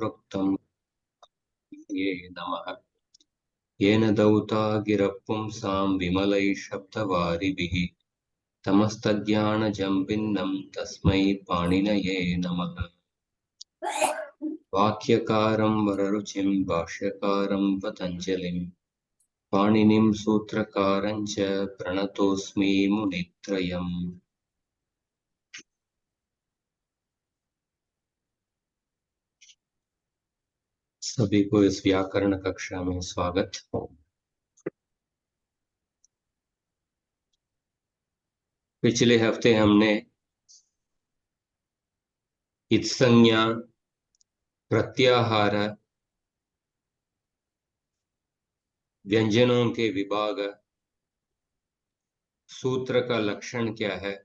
प्रोक्तम् ये नमः। येन दौता गिरः पुंसां विमलैः शब्दवारिभिः तमस्तज्ञानजं भिन्नं तस्मै पाणिनये नमः। वाक्यकारं वररुचिं भाष्यकारं पतञ्जलिं पाणिनिं सूत्रकारं च प्रणतोऽस्मि मुनित्रयम्। सभी को इस व्याकरण कक्षा में स्वागत। पिछले हफ्ते हमने इत्संज्ञा, प्रत्याहार, व्यंजनों के विभाग, सूत्र का लक्षण क्या है,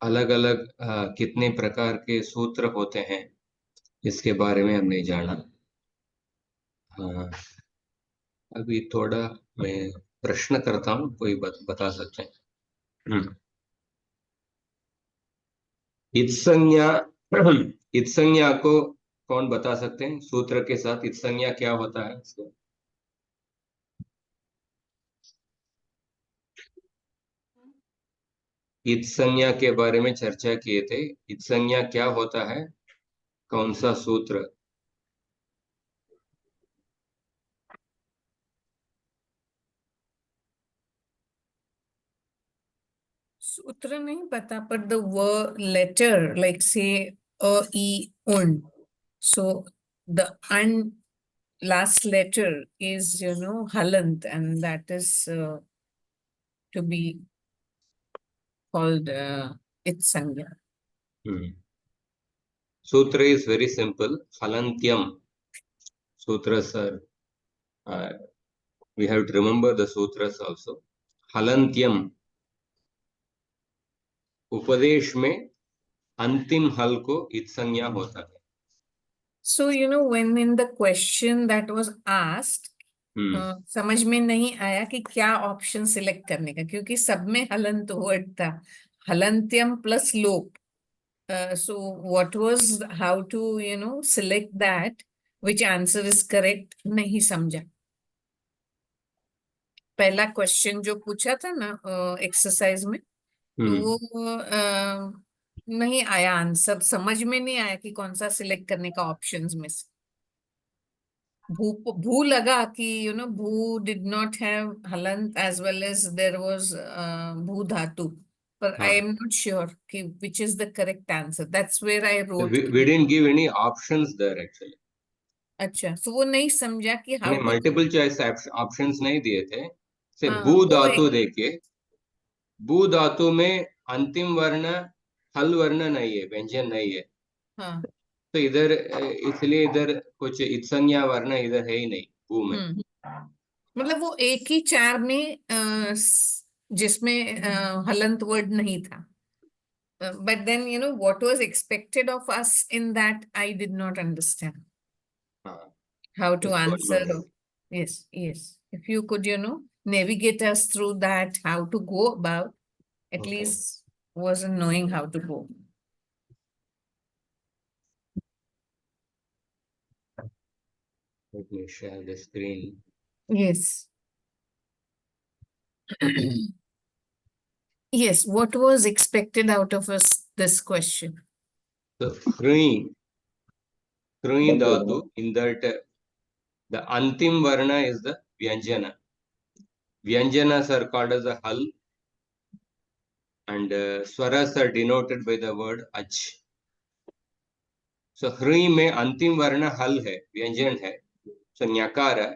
अलग अलग कितने प्रकार के सूत्र होते हैं, इसके बारे में हमने जाना। अभी थोड़ा मैं प्रश्न करता हूँ, कोई बता सकते हैं? इत्संज्ञा इत्संज्ञा को कौन बता सकते हैं? सूत्र के साथ इत्संज्ञा क्या होता है इसको? इत्संज्ञा के बारे में चर्चा किए थे। इत्संज्ञा क्या होता है, कौन सा सूत्र? सूत्र नहीं पता, पर the word letter, like say a, e, un. So the un last letter is, halant, and that is to be called itsangya. Sutra is very simple. Halantyam. Sutras are, we have to remember the sutras also. Halantyam. उपदेश में अंतिम हल को इत्संज्ञा होता है। So, when in the question that was asked, समझ में नहीं आया कि क्या ऑप्शन सिलेक्ट करने का, क्योंकि सब में हलंत वर्ड था, हलंत्यम प्लस लोप। So what was how to select that which answer is correct, नहीं समझा। पहला क्वेश्चन जो पूछा था ना एक्सरसाइज में, तो वो नहीं आया आंसर, समझ में नहीं आया कि कौन सा सिलेक्ट करने का ऑप्शंस में से। भू लगा कि bhu did not have halant as well as there was bhu dhatu, but I am not sure which is the correct answer. That's where I wrote. We didn't give any options there actually. अच्छा, so वो नहीं समझा कि how to multiple choice options नहीं दिए थे। से हाँ, भू धातु देखिए, भू धातु में अंतिम वर्ण हल वर्ण नहीं है, व्यंजन नहीं है। हाँ, तो इधर इसलिए इधर कुछ इत्संज्ञा वर्ण इधर है ही नहीं भू में। मतलब वो एक ही चार में जिसमें हलंत वर्ड नहीं था। But then what was expected of us in that I did not understand how to answer. Yes, yes. If you could navigate us through that, how to go about, at least wasn't knowing how to go. Let me share the screen. Yes. Yes, what was expected out of us this question? So Krui dhatu, in that the antim varna is the vyanjana. Vyanjanas are called as a hal, and swaras are denoted by the word ach. So ह्री में अंतिम वर्ण हल है, व्यंजन है, so nyakar है।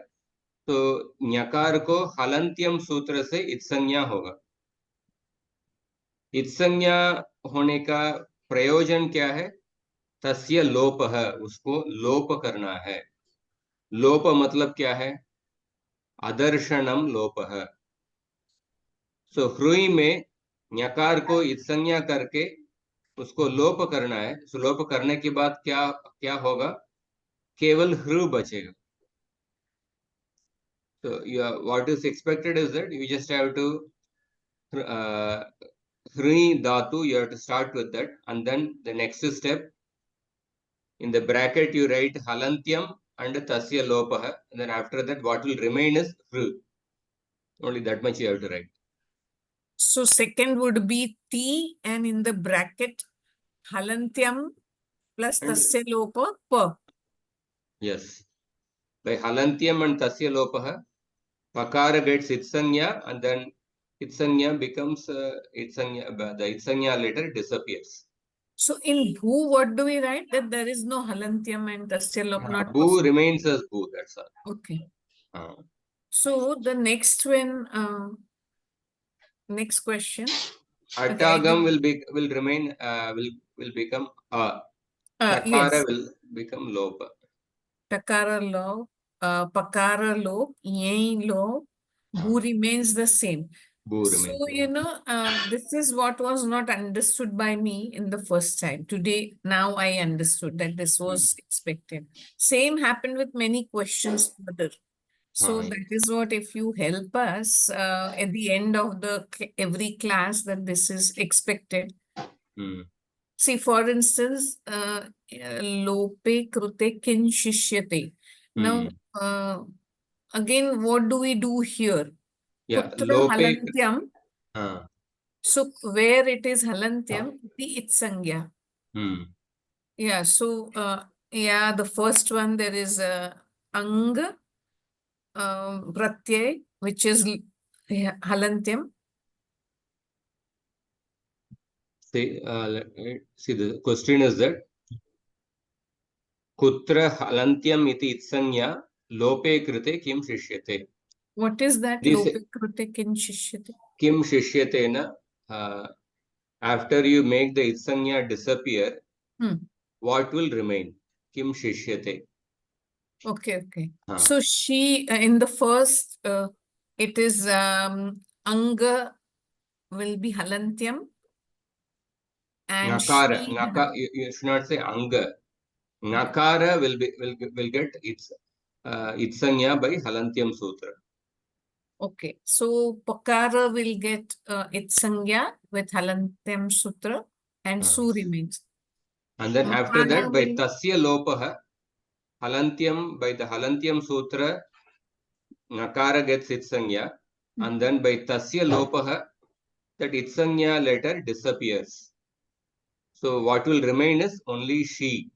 तो न्यकार को हलंत्यम सूत्र से इत्संज्ञा होगा। इत्संज्ञा होने का प्रयोजन क्या है? तस्य लोप है, उसको लोप करना है। लोप मतलब क्या है? अदर्शनम लोप है। सो ह्रुई में न्यकार को इत्संज्ञा करके उसको लोप करना है। सो लोप करने के बाद क्या क्या होगा? केवल ह्रु बचेगा। So what is expected is that you just have to Hri dhatu, you have to start with that, and then the next step, in the bracket you write halantyam and tasya lopah, and then after that what will remain is hri. Only that much you have to write. So second would be T, and in the bracket halantyam plus And tasya lopa pa. yes, by halantyam and tasya lopah, pakara gets itsanya, and then itsanya becomes the itsanya letter disappears. So in bhu, what do we write? That there is no halantyam and tasya lopa, not Bhu possible. remains as bhu, that's all. Okay. So the next one, next question. Atagam will remain, will become takara Yes, will become lopa. takara lo, pakara lo, yai lo, bhu remains the same. Bhu So, remains. this is what was not understood by me in the first time. Today, now I understood that this was expected. Same happened with many questions further. So that is what, if you help us at the end of every class, that this is expected. See, for instance, lope krute kin shishyate. Now, again, what do we do here? Yeah, Kutra lope. halantyam. So where it is halantyam, the itsangya. Yeah, so yeah, the first one there is ang pratyay, which is halantyam. See, the question is that kutra halantyam iti itsanya lope krite kim shishyate. What is that? This Lope krute kin shishyate. kim shishyate na, after you make the itsanya disappear, what will remain? Kim shishyate. Okay, okay. So she, in the first, it is anga will be halantyam. And Nakara, she, you should not say anga. Nakara will get its itsanya by halantyam sutra. okay, so pakara will get its sangya with halantyam sutra, and su remains. And then after Makara that, by will, tasya lopaha, halantyam, by the halantyam sutra, nakara gets its sanya, and then by tasya lopaha, that itsanya letter disappears. So what will remain is only she.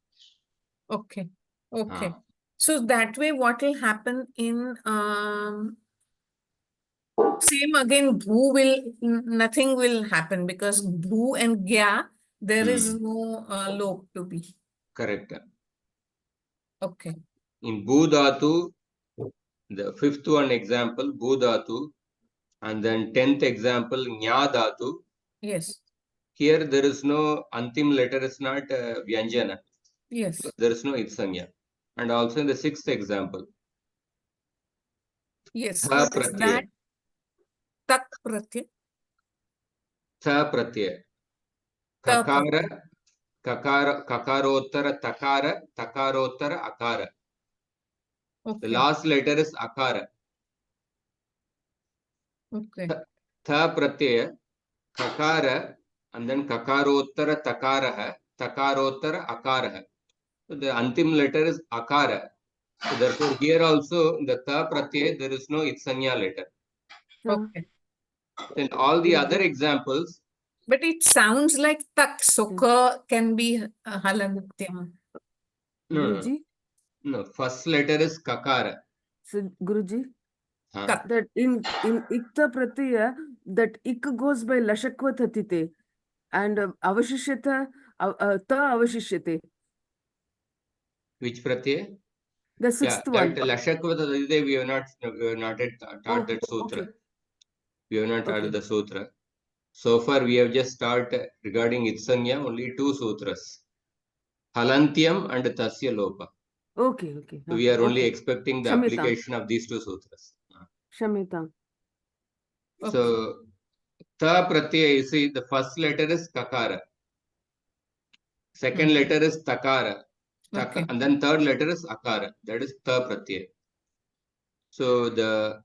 okay, okay. So that way, what will happen in same again, bhu will, nothing will happen, because bhu and gya, there is no lop to be. Correct. Okay. In bhu dhatu, the fifth one example, bhu dhatu, and then 10th example, nya dhatu. Yes. Here there is no antim letter, is not vyanjana. Yes. There is no itsanya. And also in the sixth example. Yes. Tha What is pratyaya. that? Tak pratyaya. Tha pratyaya. Ta Kakara, kakarottara takara, takarottara akara. Okay. The last letter is akara. Okay. Tha pratyaya, kakara, and then kakarottara takara, takarottara akara. So the antim letter is akara. So therefore here also in the tha pratyaya there is no itsanya letter. Okay. In all the other examples. But it sounds like tak, so ka can be halantyam. Guruji? No, first letter is kakara. So, Guruji, Ka. that in ikta pratyaya, that ik goes by lashakva tatite, and avashishyata, ta avashishyate. Which pratyaya? The sixth one. That lashakva tatite we have not yet taught that sutra. Okay. We have not taught the sutra. So far we have just taught regarding itsanya only two sutras. Halantyam and tasya lopa. Okay. So we are only expecting the application of these two sutras. Shamita. So ta pratyaya, you see the first letter is kakara. Second letter is takara. Okay. And then third letter is akara. That is ta pratyaya. So the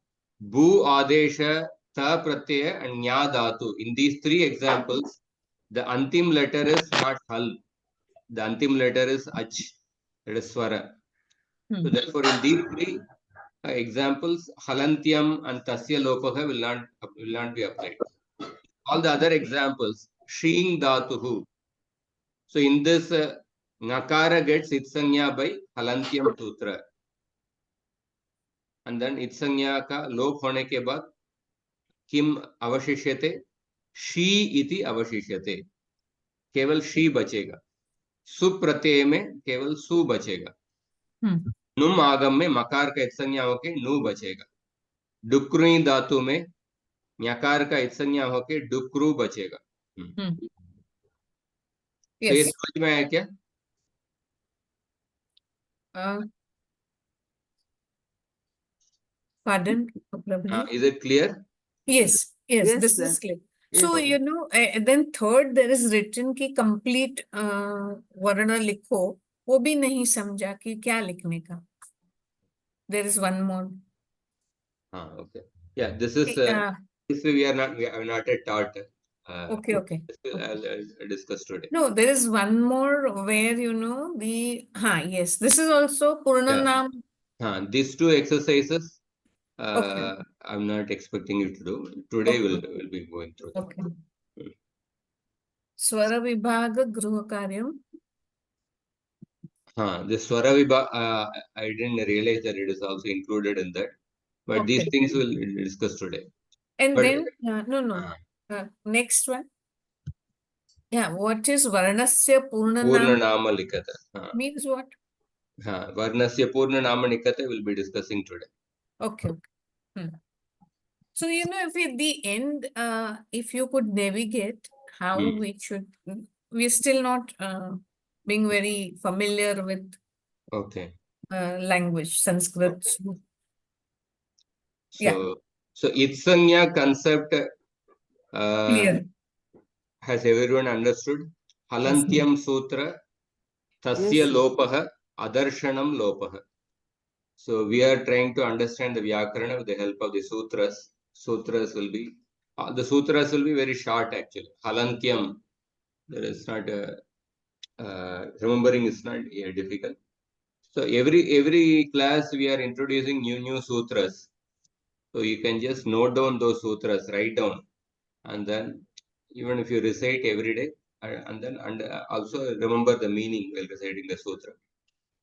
bhu adesha ta pratyaya and nya dhatu. In these three examples, the antim letter is not hal. The antim letter is ach. It is swara. So therefore, in these three examples, halantyam and tasya lopaha will not be applied. All the other examples, shing dhatuhu. So in this, nakara gets itsanya by halantyam sutra. And then itsanya का लोप होने के बाद किम अवशिष्यते, she इति अवशिष्यते, केवल she बचेगा. सुप्रत्यय में केवल सु बचेगा. नुम आगम में मकार का इत्संज्ञा होके नु बचेगा. डुक्रुई धातु में ञकार का इत्संज्ञा होके डुक्रू बचेगा. तो ये Yes. समझ में आया क्या? Pardon, Prabhuji? Is it clear? Yes, Yes, this sir. is clear. Yes. So, you know, then third, there is written कि complete वर्ण लिखो, वो भी नहीं समझा कि क्या लिखने का. There is one more. Okay. Yeah, this is this we are not yet taught. Okay. I'll discuss today. No, there is one more where, you know, yes, this is also Purnanam. These two exercises, Okay. I'm not expecting you to do. Today Okay. we'll be going through them. Okay. Swara Vibhaga Gruha Karyam. The Swara Vibhaga, I didn't realize that it is also included in that. But Okay. these things we'll discuss today. And But- then, next one. Yeah, what is Varnasya Purnanam? Purnanama Likata. Means what? Varnasya Purnanama Nikata will be discussing today. Okay. So, you know, if at the end, if you could navigate how we should, we're still not being very familiar with Okay. language, Sanskrit. So Itsanya concept Clear. has everyone understood? Halantyam Sutra, Tasya Yes. Lopaha, Adarshanam Lopaha. So we are trying to understand the Vyakarana with the help of the sutras. Sutras will be, the sutras will be very short actually. Halantyam, there is not remembering is not difficult. So every class we are introducing new sutras. So you can just note down those sutras, write down, and then even if you recite every day, and then also remember the meaning while reciting the sutra,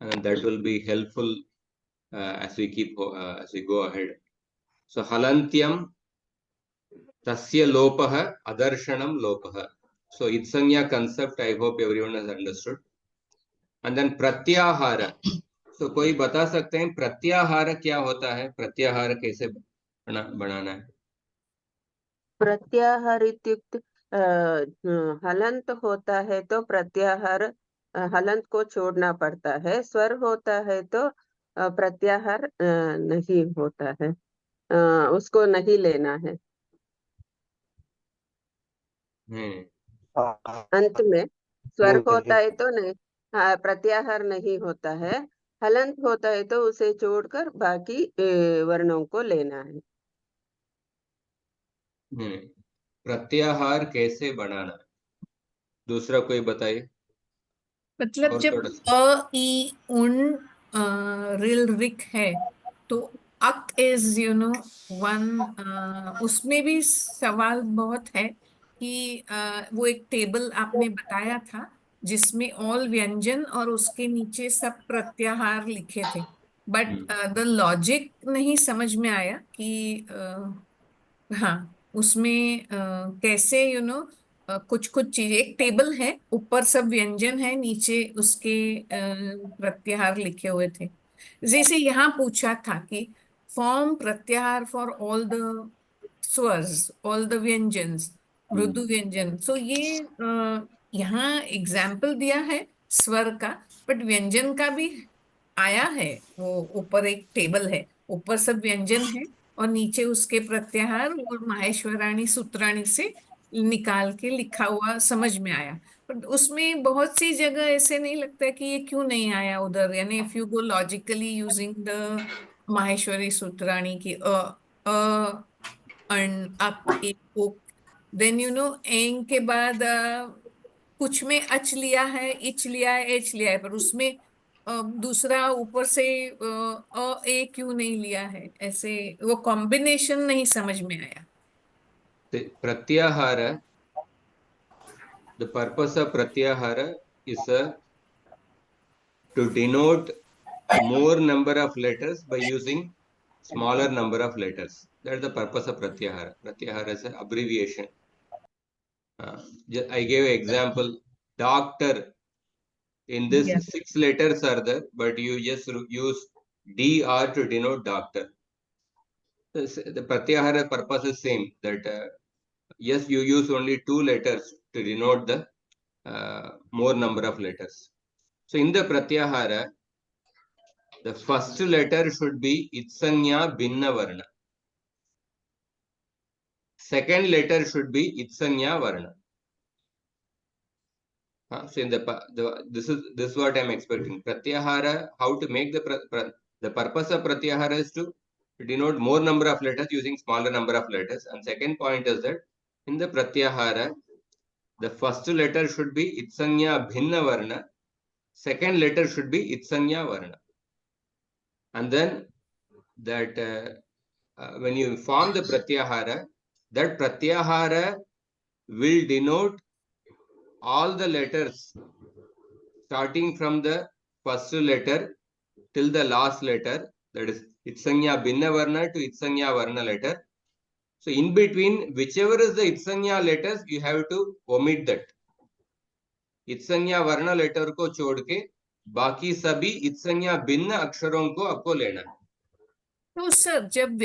and that will be helpful as we go ahead. So halantyam tasya lopaha adarshanam lopaha. So itsanya concept I hope everyone has understood. And then pratyahara. So कोई बता सकते हैं प्रत्याहार क्या होता है? प्रत्याहार कैसे बनाना है? प्रत्याहार इत्युक्ते हलंत होता है तो प्रत्याहार हलंत को छोड़ना पड़ता है. स्वर होता है तो प्रत्याहार नहीं होता है, उसको नहीं लेना है. अंत में स्वर होता है तो नहीं, प्रत्याहार नहीं होता है. हलंत होता है तो उसे छोड़कर बाकी वर्णों को लेना है. प्रत्याहार कैसे बनाना? दूसरा कोई बताइए. मतलब जब अ ई उन रिल रिक है तो अक इज वन, उसमें भी सवाल बहुत है कि वो एक टेबल आपने बताया था जिसमें ऑल व्यंजन और उसके नीचे सब प्रत्याहार लिखे थे, बट द लॉजिक नहीं समझ में आया कि उसमें कैसे कुछ चीजें, एक टेबल है, ऊपर सब व्यंजन है, नीचे उसके प्रत्याहार लिखे हुए थे. जैसे यहाँ पूछा था कि फॉर्म प्रत्याहार फॉर ऑल द स्वर्स, ऑल द व्यंजन्स, मृदु व्यंजन. सो ये यहाँ एग्जाम्पल दिया है स्वर का, बट व्यंजन का भी आया है. वो ऊपर एक टेबल है, ऊपर सब व्यंजन है और नीचे उसके प्रत्याहार और माहेश्वराणी सूत्राणी से निकाल के लिखा हुआ समझ में आया. पर उसमें बहुत सी जगह ऐसे नहीं लगता है कि ये क्यों नहीं आया उधर. यानी if you go logically using the Maheshwari Sutrani की अप एक ओ, देन एंग के बाद कुछ में अच लिया है, इच लिया है, एच लिया है, पर उसमें दूसरा ऊपर से ए क्यों नहीं लिया है, ऐसे वो कॉम्बिनेशन नहीं समझ में आया। प्रत्याहार, the purpose of pratyahara is to denote more number of letters by using smaller number of letters. That's the purpose of pratyahara. Pratyahara is an abbreviation. I gave an example, doctor. In this, Yeah. 6 letters are there, but you just use dr to denote doctor. The pratyahara purpose is same, that yes, you use only 2 letters to denote the more number of letters. So in the pratyahara, the first letter should be itsanya binna varna. Second letter should be itsanya varna. So in this is what I am expecting. Pratyahara, how to make the purpose of pratyahara is to denote more number of letters using smaller number of letters. And second point is that in the pratyahara, the first letter should be itsanya bhinna varna. Second letter should be itsanya varna. And then that when you form the pratyahara, that pratyahara will denote all the letters starting from the first letter till the last letter, that is itsanya binna varna to itsanya varna letter. So in between, whichever is the itsanya letters, you have to omit that. itsanya varna letter को छोड़ के बाकी सभी itsanya भिन्न अक्षरों को आपको लेना है. तो सर जब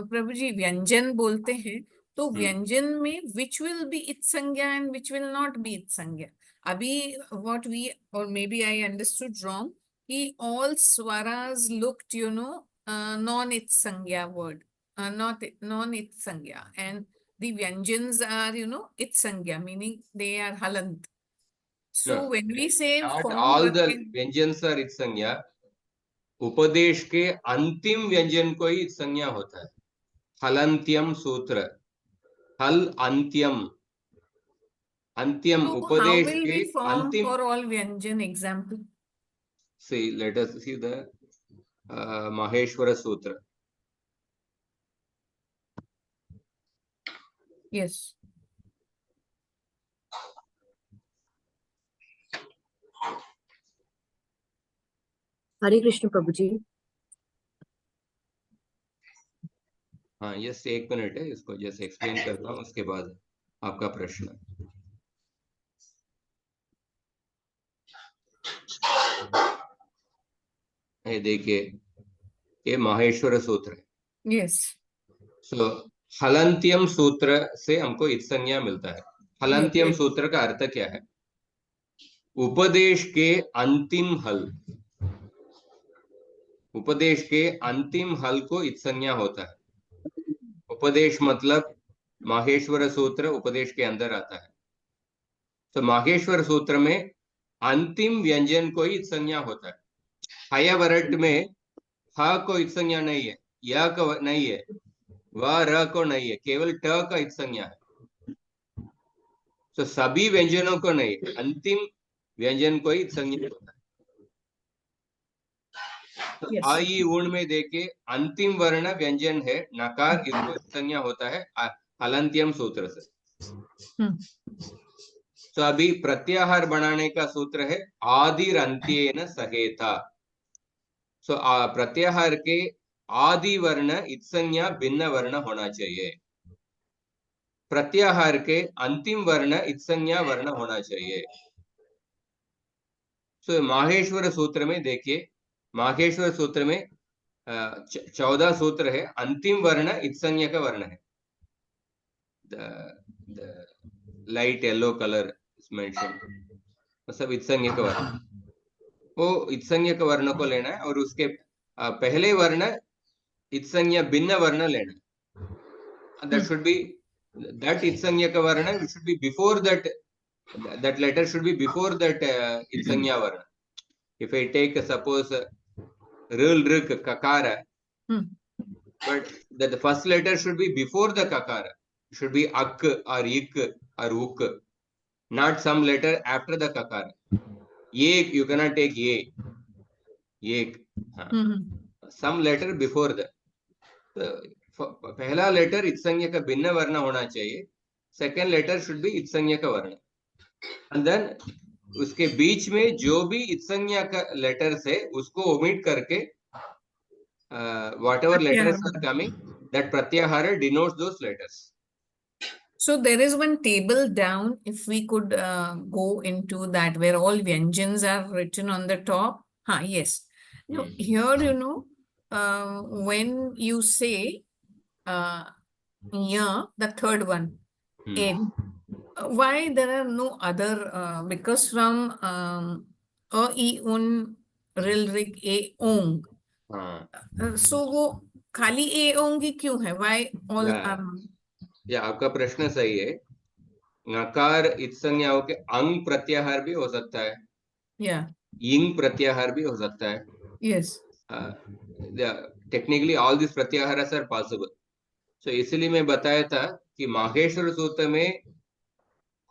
प्रभु जी व्यंजन बोलते हैं तो व्यंजन में which will be it sanjna and which will not be it sanjna. अभी व्हाट वी, और may be I understood wrong, कि ऑल स्वराज looked non it sanjna word, not non it sangya, and the vyanjans are it sangya, meaning they are halant. So No, when we say not form all the working, व्यंजन are its संज्ञा. उपदेश के अंतिम व्यंजन को ही संज्ञा होता है. हलंत्यम सूत्र, हल अंत्यम, अंत्यम so how उपदेश will के we form अंतिम. for all vyanjan? Example. See, let us see the Maheshwara Sutra. Yes. हरे कृष्ण प्रभु जी. हाँ, यस, 1 मिनट है, इसको जैसे एक्सप्लेन करता हूँ, उसके बाद आपका प्रश्न. ये देखिए, ये माहेश्वर सूत्र है. Yes. सो हलंत्यम सूत्र से हमको इत्संज्ञा मिलता है. हलंत्यम Yes. सूत्र का अर्थ क्या है? उपदेश के अंतिम हल, उपदेश के अंतिम हल को इत्संज्ञा होता है. उपदेश मतलब माहेश्वर सूत्र उपदेश के अंदर आता है. तो माहेश्वर सूत्र में अंतिम व्यंजन को ही इत्संज्ञा होता है. हयवरट में ह को इत्संज्ञा नहीं है, य को नहीं है, व र को नहीं है, केवल ट का इत्संज्ञा है. तो सभी व्यंजनों को नहीं, अंतिम व्यंजन को ही इत्संज्ञा होता है. तो Yes. आई ऊण में देखे अंतिम वर्ण व्यंजन है नकार, इसको इत्संज्ञा होता है हलंत्यम सूत्र से. तो अभी प्रत्याहार बनाने का सूत्र है आदिरंत्येन सहेता. सो प्रत्याहार के आदि वर्ण इत्संज्ञा भिन्न वर्ण होना चाहिए. प्रत्याहार के अंतिम वर्ण इत्संज्ञा वर्ण होना चाहिए. सो माहेश्वर सूत्र में देखिए, माहेश्वर सूत्र में 14 सूत्र है. अंतिम वर्ण इत्संज्ञा का वर्ण है. The light yellow colour is mention, मतलब इत्संज्ञा का वर्ण. वो इत्संज्ञा का वर्ण को लेना है और उसके पहले वर्ण इत्संज्ञा भिन्न वर्ण लेना है. That should be, that इत्संज्ञा का वर्ण should be before that, that letter should be before that इत्संज्ञा वर्ण. If I take suppose rul rik kakara, but the first letter should be before the kakara. It should be ak or ik or uk, not some letter after the kakara. Ye, you cannot take ye. Ye. Some letter before that. पहला letter इत्संज्ञ का भिन्न वर्ण होना चाहिए. Second letter should be इत्संज्ञ का वर्ण. And then उसके बीच में जो भी इत्संज्ञ का लेटर्स है उसको ओमिट करके whatever letters are coming, that pratyahara denotes those letters. So there is one table down, if we could go into that, where all Vyanjans are written on the top. Yes. Now, here, you know, when you say, yeah, the third one, in, why there are no other, because from a, I, un, ril, rig, a, ong. So वो खाली ए ओंगी क्यों है? Why all are? या आपका प्रश्न सही है. नकार इत्संज्ञाओं के अंग प्रत्याहार भी हो सकता है. इंग प्रत्याहार भी हो सकता है. Yes. Technically all these pratyaharas are possible. So इसलिए मैं बताया था कि माहेश्वर सूत्र में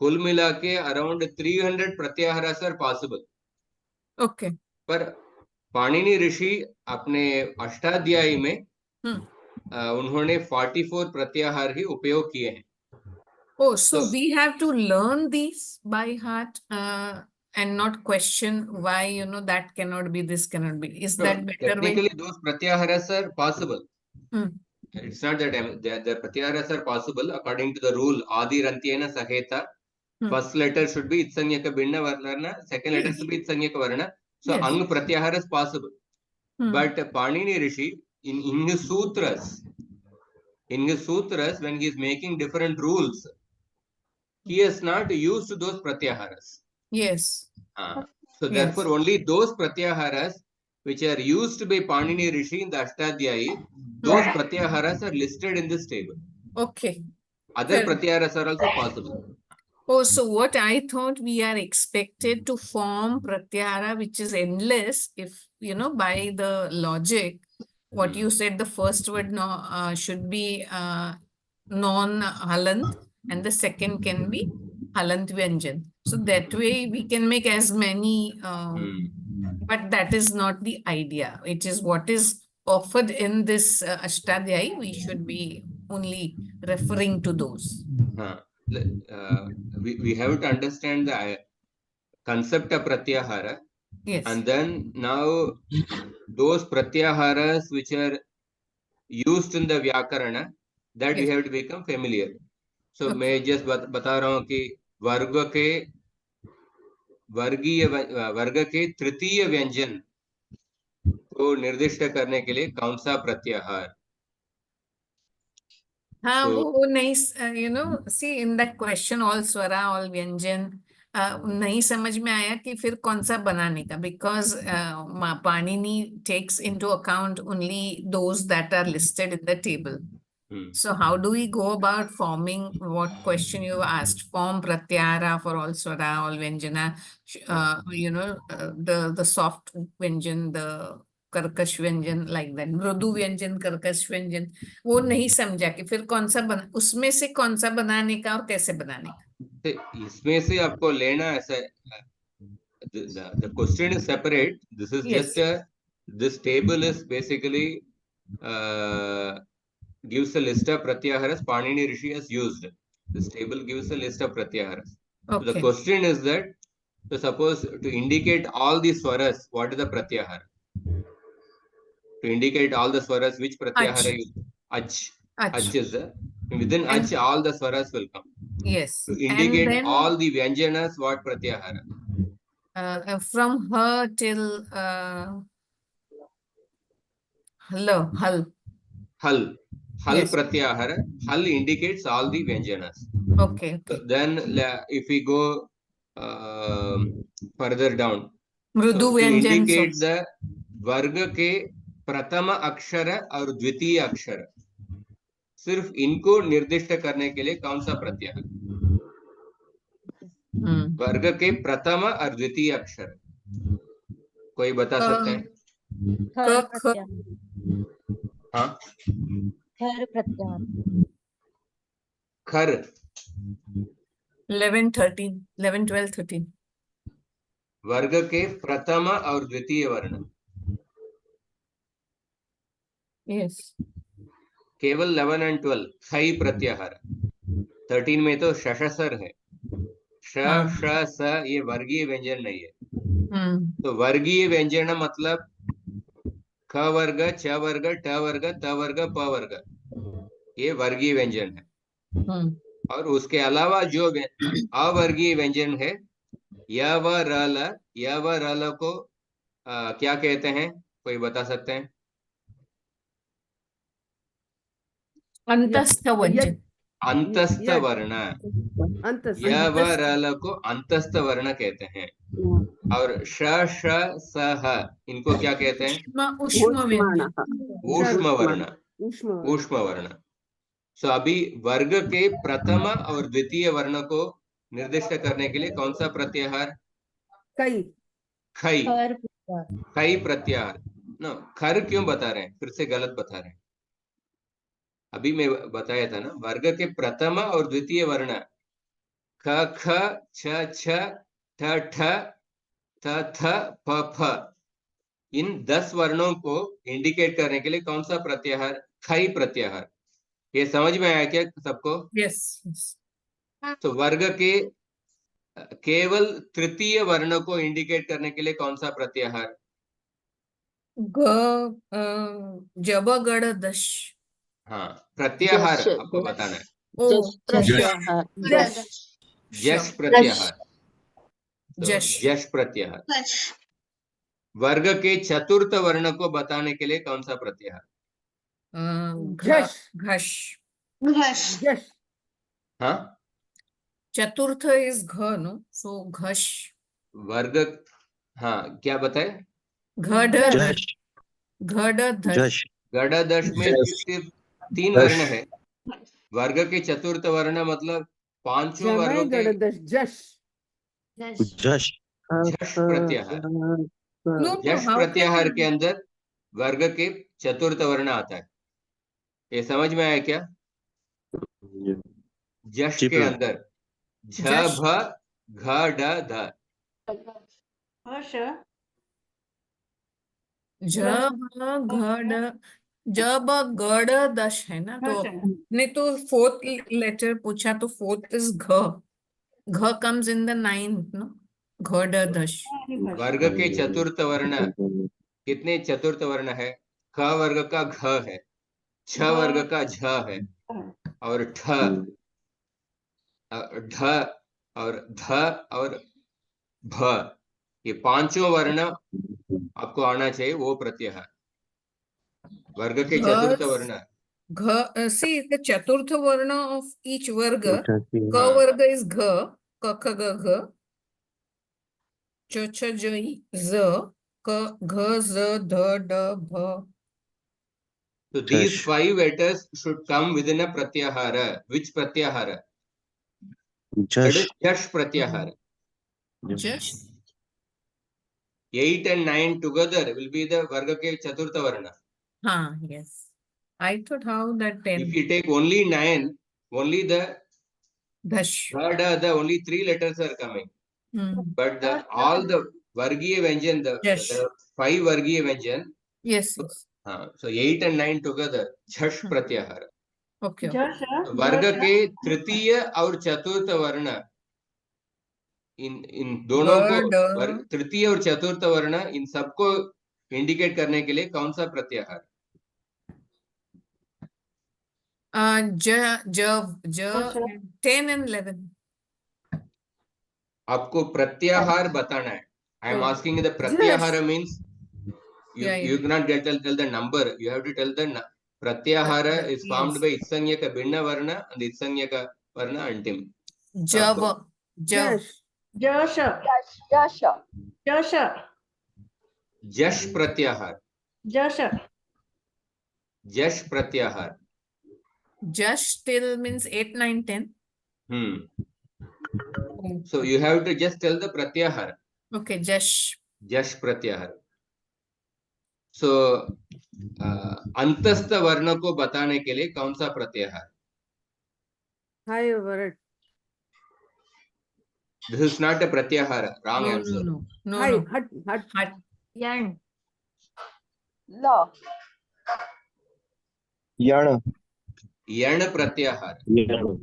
कुल मिला के अराउंड 300 प्रत्याहारास आर पॉसिबल. Okay. पर पाणिनि ऋषि अपने अष्टाध्यायी में उन्होंने 44 प्रत्याहार ही उपयोग किए हैं. Oh, so we have to learn these by heart and not question why, you know, that cannot be, this cannot be. Is that better way? Technically, those pratyaharas are possible. It's not that the pratyaharas are possible according to the rule Adi Rantyena Saheta. First letter should be Itsanyaka Binna Varna, second letter should be Itsanyaka Varna. So Ang pratyahara is possible. But Panini Rishi, in his sutras, when he is making different rules, he has not used those pratyaharas. Yes. So therefore, only those pratyaharas which are used by Panini Rishi in the Ashtadhyayi, those pratyaharas are listed in this table. Okay. Other pratyaharas are also possible. Oh, so what I thought, we are expected to form pratyahara which is endless, if, you know, by the logic, what you said, the first word should be non-halant and the second can be halant vyanjan. So that way we can make as many, but that is not the idea. It is what is offered in this Ashtadhyayi, we should be only referring to those. We have to understand the concept of pratyahara. Yes. And then now those pratyaharas which are used in the Vyakarana, that we have to become familiar. So मैं just बता रहा हूँ कि वर्ग के तृतीय व्यंजन को निर्दिष्ट करने के लिए कौन सा प्रत्याहार. वो नहीं, you know, see in that question all swara, all vyanjan, नहीं समझ में आया कि फिर कौन सा बनाने का, because Panini takes into account only those that are listed in the table. So how do we go about forming what question you asked? Form pratyahara for all swara, all vyanjana, you know, the soft vyanjan, the कर्कश व्यंजन, like that, मृदु व्यंजन, कर्कश व्यंजन, वो नहीं समझा कि फिर कौन सा उसमें से कौन सा बनाने का और कैसे बनाने का. इसमें से आपको लेना ऐसा, the question is separate. This is just this table is basically gives a list of pratyaharas Panini Rishi has used. This table gives a list of pratyaharas. So the question is that, so suppose to indicate all the swaras, what is the pratyahara? To indicate all the swaras, which pratyahara is ach. Ach is the, within ach all the swaras will come. Yes. To indicate all the vyanjanas, what pratyahara? From her till hal. Hal pratyahara. Hal indicates all the vyanjanas. Okay. So then if we go further down, मृदु to indicate the वर्ग के प्रथम अक्षर और द्वितीय अक्षर, सिर्फ इनको निर्दिष्ट करने के लिए कौन सा प्रत्यय? वर्ग के प्रथम और द्वितीय अक्षर कोई बता सकता है? हाँ, खर प्रत्याहार खर 11, 13, 11, 12, 13. वर्ग के प्रथम और द्वितीय वर्ण, Yes. केवल 11 और 12 खई प्रत्याहार। 13 में तो शशसर है, श हाँ। श स, ये वर्गीय व्यंजन नहीं है। हम्म, तो वर्गीय व्यंजन मतलब ख वर्ग, च वर्ग, ट वर्ग, त वर्ग, प वर्ग, ये वर्गीय व्यंजन है। हम्म. और उसके अलावा जो अवर्गीय व्यंजन है, य व र ल, य व र ल को क्या कहते हैं, कोई बता सकते हैं? अंतस्थ व्यंजन. अंतस्थ यट वर्ण, अंतस्थ य व अंतस्थ. र ल को अंतस्थ वर्ण कहते हैं। और श श स ह, इनको क्या कहते हैं? उष्म व्यंजन. ऊष्म वर्ण, ऊष्म ऊष्म वर्ण। सो अभी वर्ग के प्रथम और द्वितीय वर्ण को निर्दिष्ट करने के लिए कौन सा प्रत्याहार? कई खई, खर प्रत्याहार खई प्रत्याहार। नो, खर क्यों बता रहे हैं, फिर से गलत बता रहे हैं। अभी मैं बताया था ना, वर्ग के प्रथम और द्वितीय वर्ण ख ख, छ छ, ठ ठ, थ थ, फ फ, इन 10 वर्णों को इंडिकेट करने के लिए कौन सा प्रत्याहार? खई प्रत्याहार। ये समझ में आया क्या सबको? Yes. Yes. तो वर्ग के केवल तृतीय वर्ण को इंडिकेट करने के लिए कौन सा प्रत्याहार? जब गड़ दश. हाँ, प्रत्याहार जश आपको बताना है। ओ, जश प्रत्याहार जश. जश शब. प्रत्याहार, तो जश. जश प्रत्याहार। वर्ग के चतुर्थ वर्ण को बताने के लिए कौन सा प्रत्याहार? जश घश. जश हाँ, चतुर्थ इज घ, नो, सो घश. वर्ग, हाँ क्या बताए? घड जश घड धश. जश गड़दश में सिर्फ 3 वर्ण है। वर्ग के चतुर्थ वर्ण मतलब पांचों जमय वर्गों के गणदश जश जश झष प्रत्याहार। No, झष how प्रत्याहार can के अंदर वर्ग के चतुर्थ वर्ण आता है। ये समझ में आया क्या? जश जी के प्रभु। अंदर झ जश. भ घ ड ध, जब घड़ जब गड़ दश है ना, तो ने तो फोर्थ लेटर पूछा, तो फोर्थ इज घ. घ comes in the 9th, no, घड़ दश. वर्ग के चतुर्थ वर्ण कितने चतुर्थ वर्ण है? ख वर्ग का घ है, छ वर्ग का झ है, और ठ, ढ, और ध, और भ, ये पांचों वर्ण आपको आना चाहिए, वो प्रत्याहार वर्ग के चतुर्थ वर्ण। See, the chaturtha varna of each varga, ka हाँ, varga is gha, ka kha ga gha, cha cha jai za, ka gha za dha da bha. so these जश 5 letters should come within a pratyahara. Which pratyahara? That is जश jash pratyahara. Just 8 and 9 together will be the varga ke chaturtha varna. yes. I thought how that If 10 you take only 9, only the dash. the only 3 letters are coming. But all the vargiya vyanjan, Yes. the 5 vargiya vyanjan, Yes, yes. so 8 and 9 together, jash pratyahara. Okay. वर्ग के तृतीय और चतुर्थ वर्ण, इन दोनों को, Gada, तृतीय और चतुर्थ वर्ण, इन सबको इंडिकेट करने के लिए कौन सा प्रत्याहार? ja, 10 and 11. आपको प्रत्याहार बताना है. I am Oh. asking the pratyahara means you cannot tell the number, you have to tell the pratyahara is formed by itsanyaka binna varna and itsanyaka varna antim. Jav, jav. जश जश प्रत्याहार, जश प्रत्याहार. Just still means 8, 9, 10. So you have to just tell the pratyahara. Okay, Jash. जश प्रत्याहार. सो अंतस्थ वर्ण को बताने के लिए कौन सा प्रत्याहार? Hi, Varat. This is not a pratyahar, wrong No, answer. no. Hi, No. hut, hut. Hut. Yan. यण यण प्रत्याहार. यण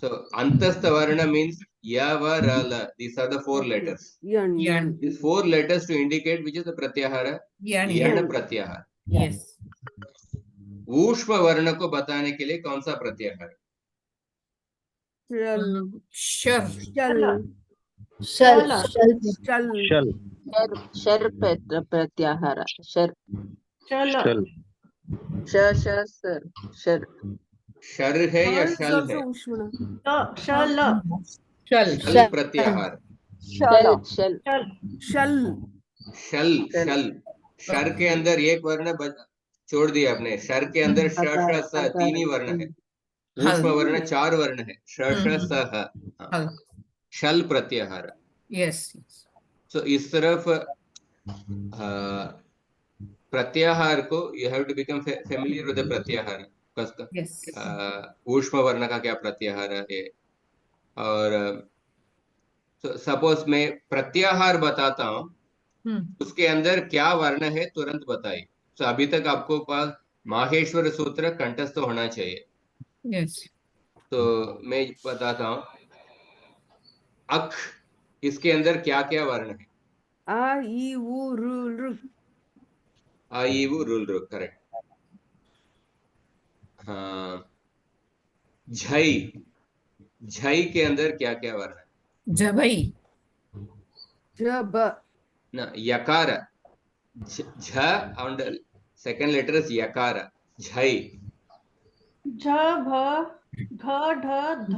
So अंतस्थ वर्ण means ya, va, ra, la. These are the four Okay. letters. Yan, yan. These four letters to indicate which is the pratyahara. Yan. यण Yan. प्रत्याहार. Yes. ऊष्म वर्ण को बताने के लिए कौन सा प्रत्याहार? Shall, Sure. shall, Shall. shall. शल शर प्रत्याहार. शर शल सर शर. शर है या Shall is शल है? also Ushmana. Shall. शल प्रत्याहार. शल शल Shall. शल शल शर के अंदर एक वर्ण छोड़ दिया आपने. शर के अंदर श श स तीन ही वर्ण है. ऊष्म वर्ण 4 वर्ण है. श श स ह. Hal. शल प्रत्याहार. Yes. सो इस तरफ प्रत्याहार को you have to become familiar with the pratyahara. Yes. ऊष्म वर्ण का क्या प्रत्याहार है. और सपोज मैं प्रत्याहार बताता हूँ, उसके अंदर क्या वर्ण है तुरंत बताइए. तो अभी तक आपको पास माहेश्वर सूत्र कंठस्थ होना चाहिए. Yes. तो मैं बताता हूँ. अख, इसके अंदर क्या क्या वर्ण है? A, I, U, R, R. आ ई उ रुल रु. करेक्ट. हाँ. झई, झई के अंदर क्या क्या वर्ण है? Jabai. Jab. ना, यकार. झ and second letter is yakara. झई. झ भ घ ढ ध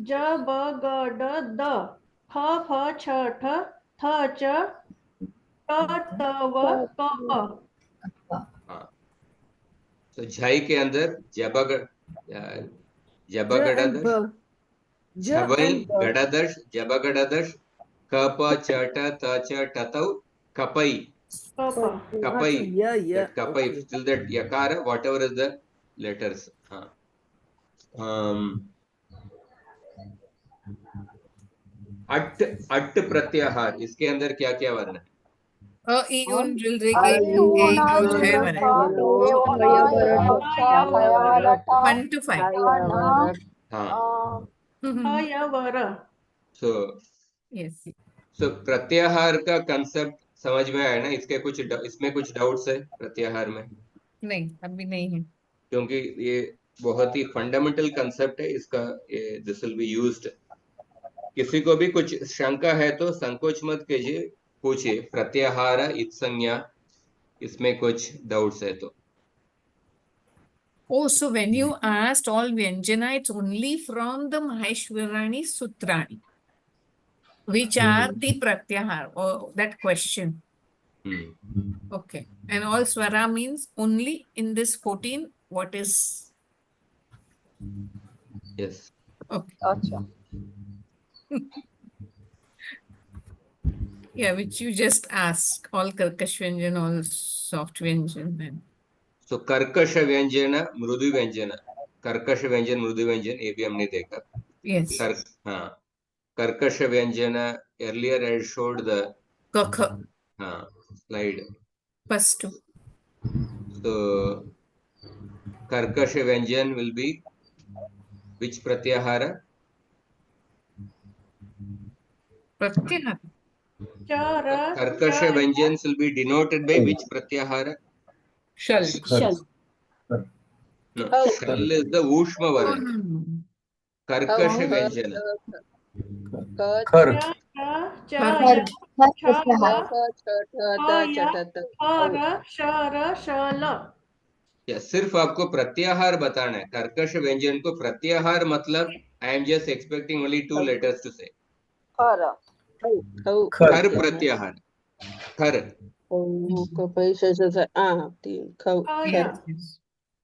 ज ब ग ड द फ फ छ ठ थ च ट त व क प. हाँ. तो झई के अंदर जबग J and जबगड़दश, B. J झवई and B. गड़दश, जबगड़दश, क प च ट त च टतौ कपई. क प. Kapai. So yeah, yeah. That kapai, Okay. still that yakara, whatever is the letters. अट्ट प्रत्याहार, इसके अंदर क्या क्या वर्ण है? A, I, Un, Ril, Rig, A, O, Jai, Varai. 1 to 5. हाँ. अ य व र. सो Yes. प्रत्याहार का कंसेप्ट समझ में आया ना? इसमें कुछ डाउट्स है प्रत्याहार में? नहीं, अभी नहीं है. क्योंकि ये बहुत ही फंडामेंटल कंसेप्ट है इसका. This will be used. किसी को भी कुछ शंका है तो संकोच मत कीजिए, पूछिए. प्रत्याहार, इत्संज्ञा, इसमें कुछ डाउट्स है तो. Oh, so when you asked all Vyanjana, it's only from the Maheshwarani Sutrani, which are the Pratyahar, or that question. Okay. And all Swara means only in this 14, what is? Yes. Okay. Yeah, which you just asked, all Karkash Vyanjan, all soft Vyanjan. So कर्कश व्यंजन, मृदु व्यंजन. कर्कश व्यंजन, मृदु व्यंजन, ये भी हमने देखा. Yes. हाँ. कर्कश व्यंजन, earlier I showed the Kakha. slide. First. So कर्कश व्यंजन will be which pratyahara? Pratyahar. कर्कश व्यंजन will be denoted by which pratyahara? Shall. No, shall is the ऊष्म वर्ण. कर्कश व्यंजन. खर सिर्फ आपको प्रत्याहार बताना है. कर्कश व्यंजन को प्रत्याहार मतलब I am just expecting only 2 letters to say. खर प्रत्याहार. खर.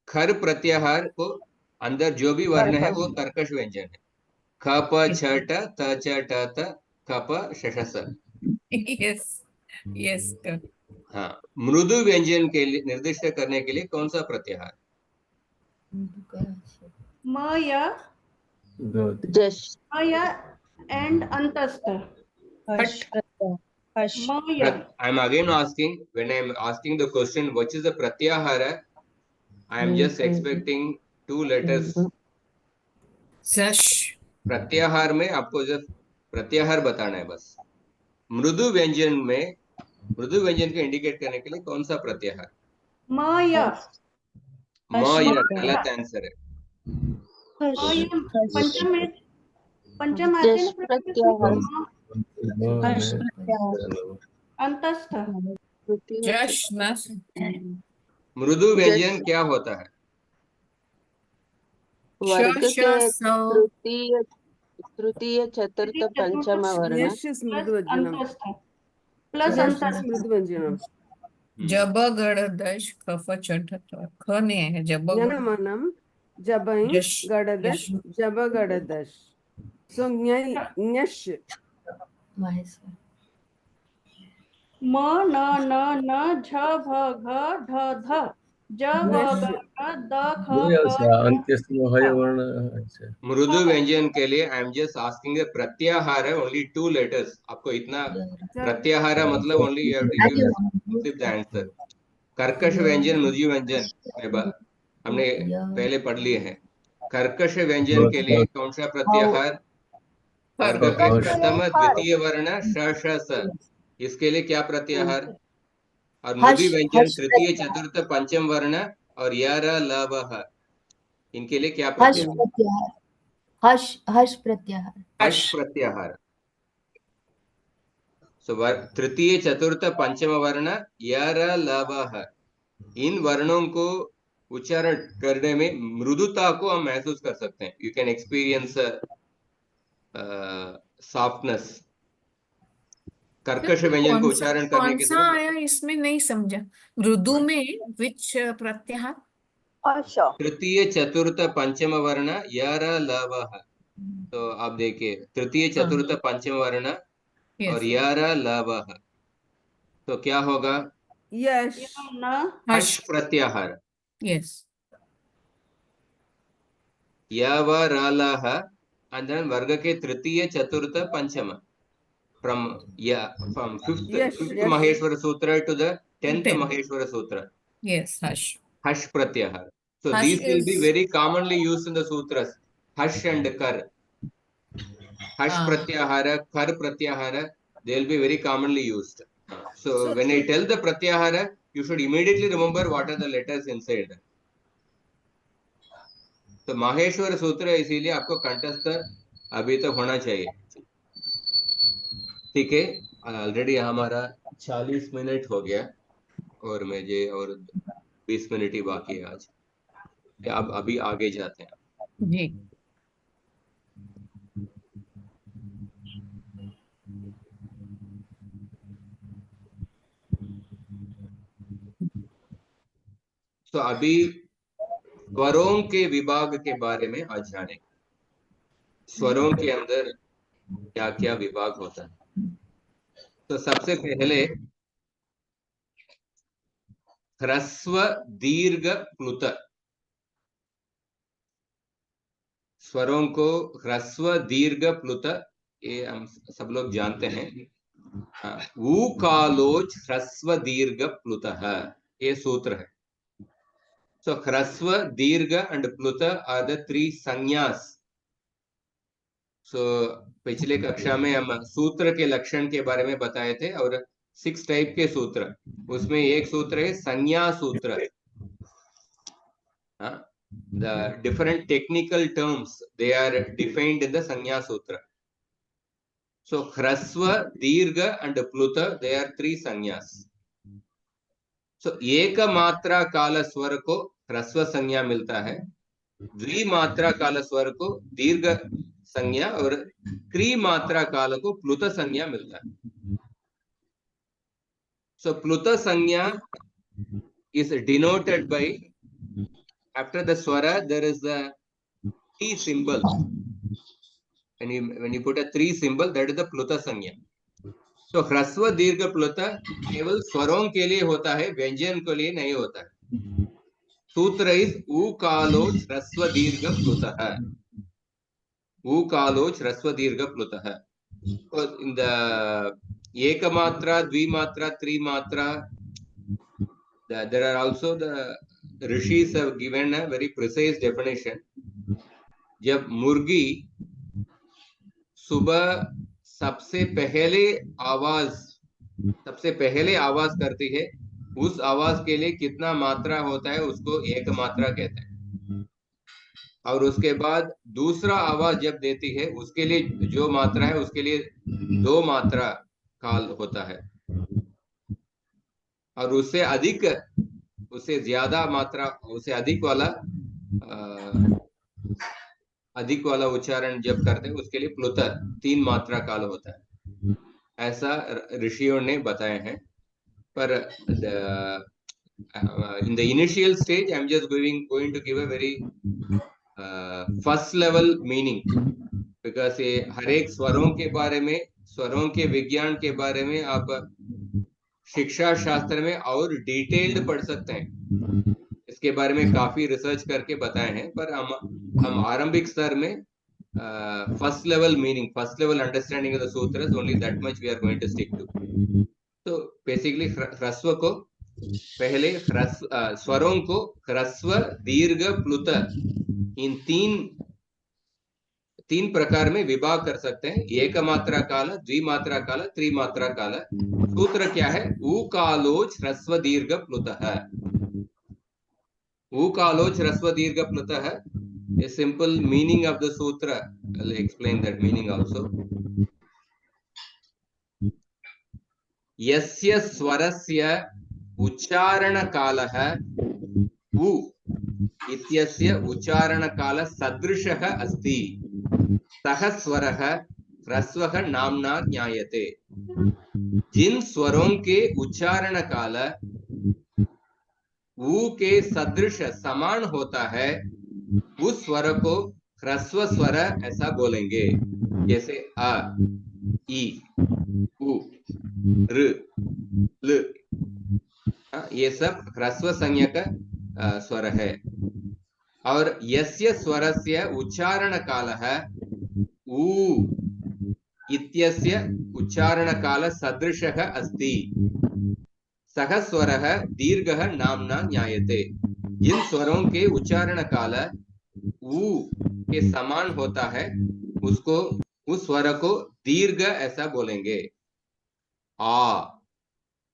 खर प्रत्याहार को अंदर जो भी वर्ण है वो कर्कश व्यंजन है. ख प छ ट त च ट त ख प श श स. Yes. Yes. हाँ, मृदु व्यंजन के लिए निर्दिष्ट करने के लिए कौन सा प्रत्याहार? म या जश म या एंड अंतस्थ हर्ष प्रत्यय हर्ष म या I am again asking, when I am asking the question, which is the pratyahara, I am just expecting 2 letters. Zash. प्रत्याहार में आपको जब प्रत्याहार बताना है बस। मृदु व्यंजन में, मृदु व्यंजन को इंडिकेट करने के लिए कौन सा प्रत्याहार? म या म हर्ष या प्रत्यय गलत आंसर है। म या पंचम में पंचम आते जश ना प्रत्यय प्रत्याहार में? हर्ष प्रत्यय अंतस्थ तृतीय Jash na. मृदु व्यंजन जश क्या होता है? वर्ग Sha के sa. तृतीय तृतीय चतुर्थ तृतीय पंचम चतुर्थ वर्ण यश प्लस स्मृतिवज्जनम अंतस्थ प्लस यश अंतस्थ स्मृतिवज्जनम Jaba gada dash kafa chanta ta. Kha nahi hai jaba gada. ज्ञानमानम जबै Jash. गडदश Jash. जब गडदश सो ञश महेश्वर म न झ भ घ ढ ध ज भ ञश ग ढ द ख ग घ ङ मृदु व्यंजन के लिए आई एम जस्ट आस्किंग प्रत्याहार है, ओनली 2 letters. आपको इतना प्रत्याहार मतलब only you have to give the answer. कर्कश व्यंजन, मृदु व्यंजन हमने पहले पढ़ लिए हैं. कर्कश व्यंजन के लिए कौन सा प्रत्याहार? वर्ग के प्रथम द्वितीय वर्ण श श स, इसके लिए क्या प्रत्याहार? और मृदु हर्ष व्यंजन हर्ष तृतीय प्रत्यय चतुर्थ पंचम वर्ण और य र ल व ह, इनके लिए क्या हर्ष प्रत्याहार? प्रत्याहार हर्ष प्रत्याहार हर्ष प्रत्याहार. सो तृतीय चतुर्थ पंचम वर्ण य र ल व ह, इन वर्णों को उच्चारण करने में मृदुता को हम महसूस कर सकते हैं. You can experience softness. कर्कश व्यंजन को उच्चारण करने कौन के सा समय आया इसमें नहीं समझा. मृदु में which प्रत्याहार? तृतीय चतुर्थ पंचम वर्ण य र ल व ह. तो आप देखिए तृतीय चतुर्थ पंचम वर्ण और Yes. य र ल व ह, तो क्या होगा? यश यम न हर्ष Harsh. प्रत्याहार. Yes. य व र ल ह and then वर्ग के तृतीय चतुर्थ पंचम, from fifth Yash Yash Maheshwara Sutra to the 10th Ten. Maheshwara Sutra. Yes. Harsh. Harsh Pratyahar. So Harsh these will be is. very commonly used in the sutras. Harsh and Kar. Harsh Pratyahara, Kar Pratyahara, they will be very commonly used. So when I tell the Pratyahara, you should immediately remember what are the letters inside. तो माहेश्वर सूत्र इसीलिए आपको कंठस्थ अभी तक होना चाहिए. ठीक है, ऑलरेडी हमारा 40 मिनट हो गया और मुझे और 20 मिनट ही बाकी है आज. अब अभी आगे जाते हैं. जी. तो अभी स्वरों के विभाग के बारे में आज जानेंगे. स्वरों के अंदर क्या क्या विभाग होता है. तो सबसे पहले ह्रस्व दीर्घ प्लुत. स्वरों को ह्रस्व दीर्घ प्लुत ये हम सब लोग जानते हैं. ऊ कालोच ह्रस्व दीर्घ प्लुतः, ये सूत्र है. So hrasva, dirgha and pluta are the 3 sanyas. So पिछले कक्षा में हम सूत्र के लक्षण के बारे में बताए थे और 6 टाइप के सूत्र, उसमें एक सूत्र है संज्ञा सूत्र. The different technical terms, they are defined in the संज्ञा सूत्र. So hrasva, dirgha and pluta, they are 3 sanyas. So एक मात्रा काल स्वर को ह्रस्व संज्ञा मिलता है, द्विमात्रा काल स्वर को दीर्घ संज्ञा और त्रिमात्रा काल को प्लुत संज्ञा मिलता है. So प्लुत संज्ञा is denoted by, after the swara there is the 3 symbol. When you put a 3 symbol, that is the प्लुत संज्ञा. तो ह्रस्व दीर्घ प्लुत केवल स्वरों के लिए होता है, व्यंजन के लिए नहीं होता है। सूत्र इज ऊकालोच ह्रस्व दीर्घ प्लुतः, ऊकालोच ह्रस्व दीर्घ प्लुतः। In the ekamatra, dvimatra, trimatra, there are also the rishis have given a very precise definition. जब मुर्गी सुबह सबसे पहले आवाज करती है, उस आवाज के लिए कितना मात्रा होता है उसको एक मात्रा कहते हैं। और उसके बाद दूसरा आवाज जब देती है उसके लिए जो मात्रा है उसके लिए 2 मात्रा काल होता है। और उससे अधिक, उससे ज्यादा मात्रा, उससे अधिक वाला उच्चारण जब करते हैं उसके लिए प्लुत 3 मात्रा काल होता है, ऐसा ऋषियों ने बताए हैं। पर in the initial stage I'm just going to give a very first level meaning, because हर एक स्वरों के बारे में, स्वरों के विज्ञान के बारे में आप शिक्षा शास्त्र में और डिटेल्ड पढ़ सकते हैं। इसके बारे में काफी रिसर्च करके बताए हैं, पर हम आरंभिक स्तर में first level meaning, first level understanding of the sutras, only that much we are going to stick to. तो बेसिकली ह्रस्व को पहले स्वरों को ह्रस्व दीर्घ प्लुत इन तीन प्रकार में विभाग कर सकते हैं। एक मात्रा काल, द्विमात्रा काल, त्रिमात्रा काल। सूत्र क्या है? ऊकालोच ह्रस्व दीर्घ प्लुतः। ऊकालोच ह्रस्व दीर्घ प्लुतः, a simple meaning of the sutra. I'll explain that meaning also. यस्य स्वरस्य उच्चारण कालः उ इत्यस्य उच्चारण काल सदृशः अस्ति, सः स्वरः ह्रस्वः नाम्ना ज्ञायते। जिन स्वरों के उच्चारण काल ऊ के सदृश समान होता है, उस स्वर को ह्रस्व स्वर ऐसा बोलेंगे। जैसे अ, ई, उ, ऋ, ल, ये सब ह्रस्व संज्ञक स्वर है। और यस्य स्वरस्य उच्चारण कालः ऊ इत्यस्य उच्चारण काल सदृशः अस्ति, सः स्वरः दीर्घः नाम्ना ज्ञायते। जिन स्वरों के उच्चारण काल ऊ के समान होता है, उसको, उस स्वर को दीर्घ ऐसा बोलेंगे। आ,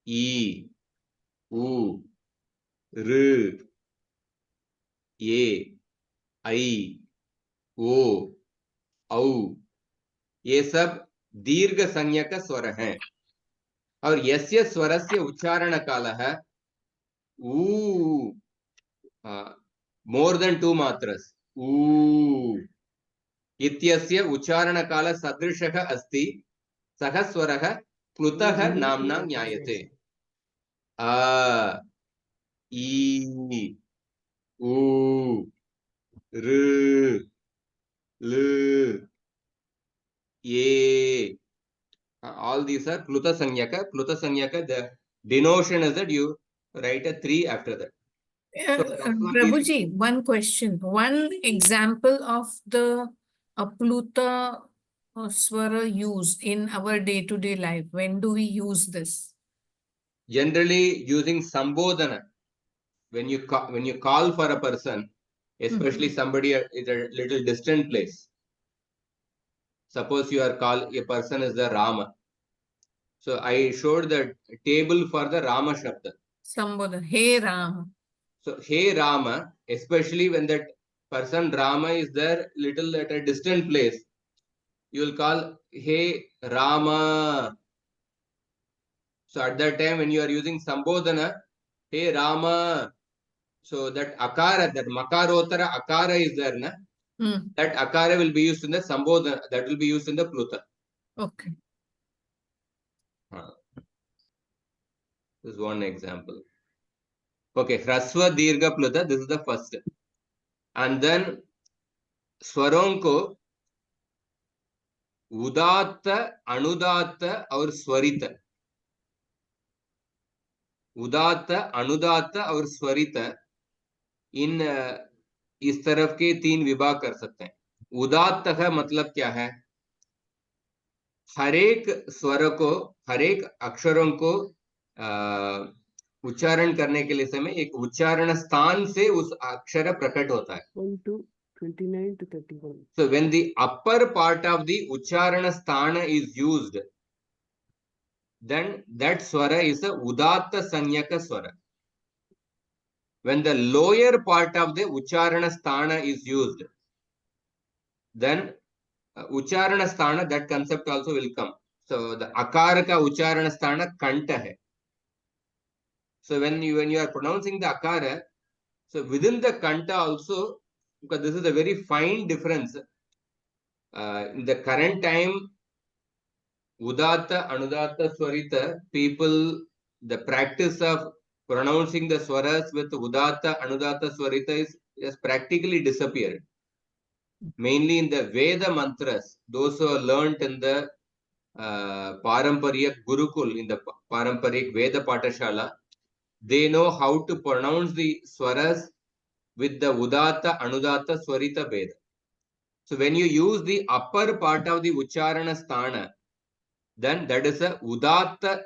ई, उ, ऋ, ये, ऐ, ओ, औ, ये सब दीर्घ संज्ञक स्वर हैं। और यस्य स्वरस्य उच्चारण कालः ऊ, मोर देन 2 मात्रस, ऊ इत्यस्य उच्चारण काल सदृशः अस्ति, सः स्वरः प्लुतः नाम्ना ज्ञायते। आ, ई, उ, ऋ, ल, ये, all these are pluta sangyaka. Pluta sangyaka, the denotion is that you write a 3 after that. Prabhuji, one question. One example of the Pluta swara used in our day-to-day life. When do we use this? Generally using sambodhana. When you call for a person, especially somebody is a little distant place. Suppose you are a person is the Rama. So I showed the table for the Rama Shabda. Sambodhana. Hey Rama. So hey Rama, especially when that person Rama is there little at a distant place, you will call hey Rama. So at that time when you are using Sambodhana, hey Rama, so that akara, that makarotara akara is there, na? That akara will be used in the Sambodhana, that will be used in the Pluta. Okay. This is one example. Okay, ह्रस्व दीर्घ प्लुत, this is the first. And then स्वरों को उदात्त, अनुदात्त और स्वरित, उदात्त, अनुदात्त और स्वरित, इन इस तरफ के 3 विभाग कर सकते हैं। उदात्त का मतलब क्या है? हरेक स्वर को, हरेक अक्षरों को उच्चारण करने के लिए समय एक उच्चारण स्थान से उस अक्षर प्रकट होता है। 1 to 29 to 31. So when the upper part of the ucharana sthana is used, then that swara is a udatta sanyaka swara. When the lower part of the ucharana sthana is used, then ucharana sthana, that concept also will come. So the akara ka ucharana sthana kanta hai. So when you are pronouncing the akara, so within the kanta also, because this is a very fine difference. In the current time, udatta, anudatta, swarita, people, the practice of pronouncing the swaras with udatta, anudatta, swarita has practically disappeared. Mainly in the Veda mantras, those who are learnt in the Parampariyak Gurukul, in the Parampariyak Veda Patashala, they know how to pronounce the swaras with the udatta, anudatta, swarita Veda. So when you use the upper part of the ucharana sthana, then that is a udatta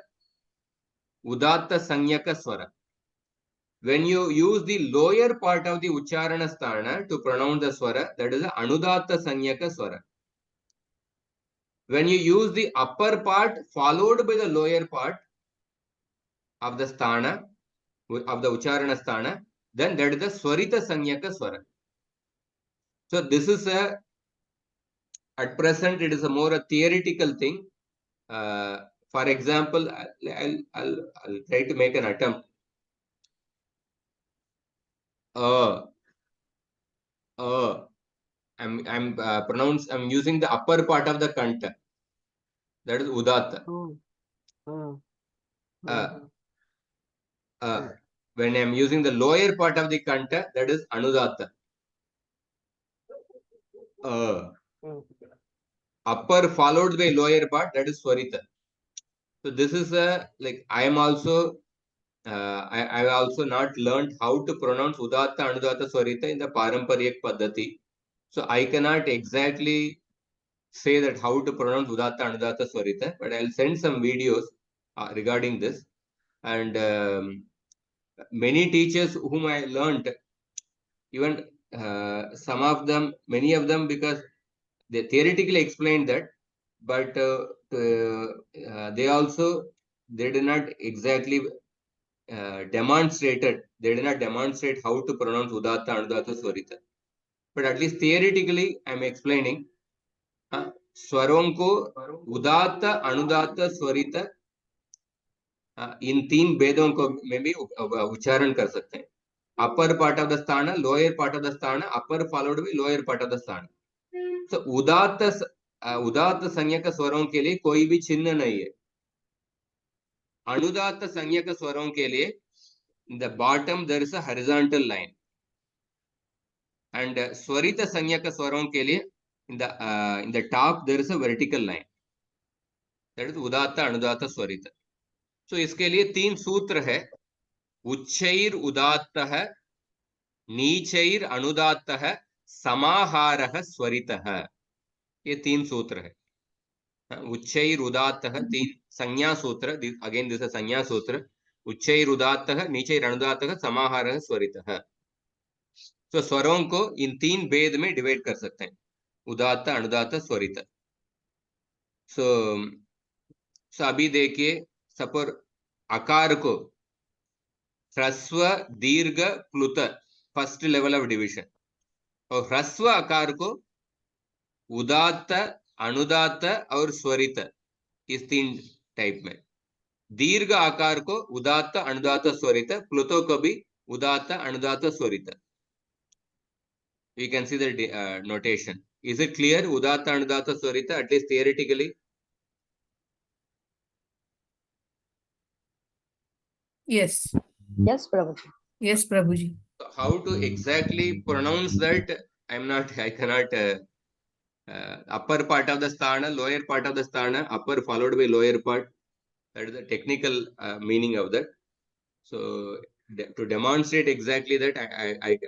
sanyaka swara. When you use the lower part of the ucharana sthana to pronounce the swara, that is a anudatta sanyaka swara. When you use the upper part followed by the lower part of the sthana, of the ucharana sthana, then that is the swarita sanyaka swara. So this is a, at present it is a more a theoretical thing. For example, I'll try to make an attempt. I'm using the upper part of the kanta. That is udatta. When I'm using the lower part of the kanta, that is anudatta. Upper followed by lower part, that is swarita. So this is a, like, I am also I also not learned how to pronounce udatta, anudatta, swarita in the Parampariyak Paddhati. So I cannot exactly say that how to pronounce udatta, anudatta, swarita, but I'll send some videos regarding this. And many teachers whom I learned, even some of them, many of them, because they theoretically explained that, but they also, they did not exactly demonstrated, they did not demonstrate how to pronounce udatta, anudatta, swarita. But at least theoretically, I am explaining. स्वरों को उदात्त, अनुदात्त, स्वरित इन 3 वेदों को में भी उच्चारण कर सकते हैं. Upper part of the sthan, lower part of the sthan, upper followed by lower part of the sthan. तो उदात्त संज्ञक स्वरों के लिए कोई भी चिन्ह नहीं है. अनुदात्त संज्ञक स्वरों के लिए in the bottom there is a horizontal line, and swarita संज्ञक स्वरों के लिए in the top there is a vertical line, that is udatta, anudatta, swarita. So इसके लिए 3 सूत्र है. उच्चैर उदात्तः, नीचैर अनुदात्तः, समाहारः स्वरितः. ये 3 सूत्र है. उच्चैर उदात्तः 3 संज्ञा सूत्र, अगेन दिस संज्ञा सूत्र. उच्चैर उदात्तः, नीचैर अनुदात्तः, समाहारः स्वरितः. तो स्वरों को इन 3 भेद में डिवाइड कर सकते हैं, उदात्त, अनुदात्त, स्वरित. सो अभी देखिए, सपोज अकार को ह्रस्व, दीर्घ, प्लुत, फर्स्ट लेवल ऑफ डिवीजन. और ह्रस्व आकार को उदात्त, अनुदात्त और स्वरित, इस 3 टाइप में. दीर्घ आकार को उदात्त, अनुदात्त, स्वरित. प्लुतों को भी उदात्त, अनुदात्त, स्वरित. You can see the notation. Is it clear? Udatta, anudatta, swarita, at least theoretically. Yes. Yes, Prabhuji. Yes, Prabhuji. How to exactly pronounce that? I cannot upper part of the sthana, lower part of the sthana, upper followed by lower part. That is the technical meaning of that. So to demonstrate exactly that,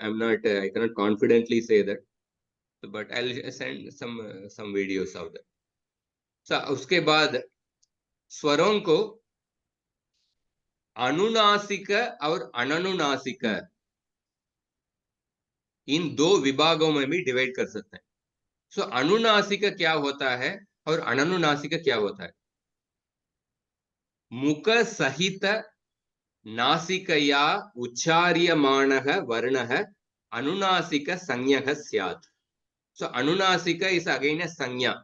I'm not, I cannot confidently say that, but I'll send some videos of that. So उसके बाद स्वरों को अनुनासिक और अननुनासिक इन दो विभागों में भी डिवाइड कर सकते हैं. सो अनुनासिक क्या होता है और अननुनासिक क्या होता है? मुख सहित नासिकया उच्चार्यमाणः वर्णः अनुनासिक संज्ञः स्यात्. So anunasika is again a sanya.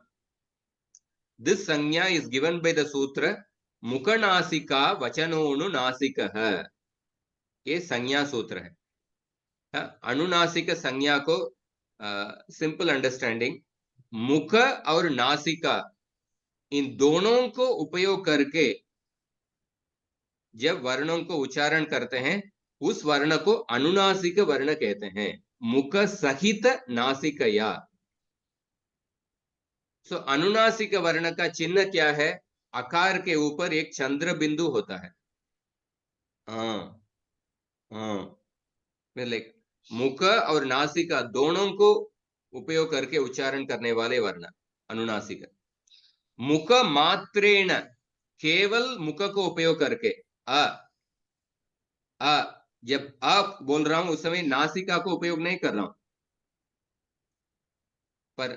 This sanya is given by the sutra मुखनासिका वचनोनु नासिकः. ये संज्ञा सूत्र है. अनुनासिक संज्ञा को सिंपल अंडरस्टैंडिंग, मुख और नासिका इन दोनों को उपयोग करके जब वर्णों को उच्चारण करते हैं उस वर्ण को अनुनासिक वर्ण कहते हैं. मुख सहित नासिकया. सो अनुनासिक वर्ण का चिन्ह क्या है? आकार के ऊपर एक चंद्र बिंदु होता है. लाइक मुख और नासिका दोनों को उपयोग करके उच्चारण करने वाले वर्ण अनुनासिक. मुख मात्रेण, केवल मुख को उपयोग करके जब आप बोल रहा हूं उस समय नासिका को उपयोग नहीं कर रहा हूं, पर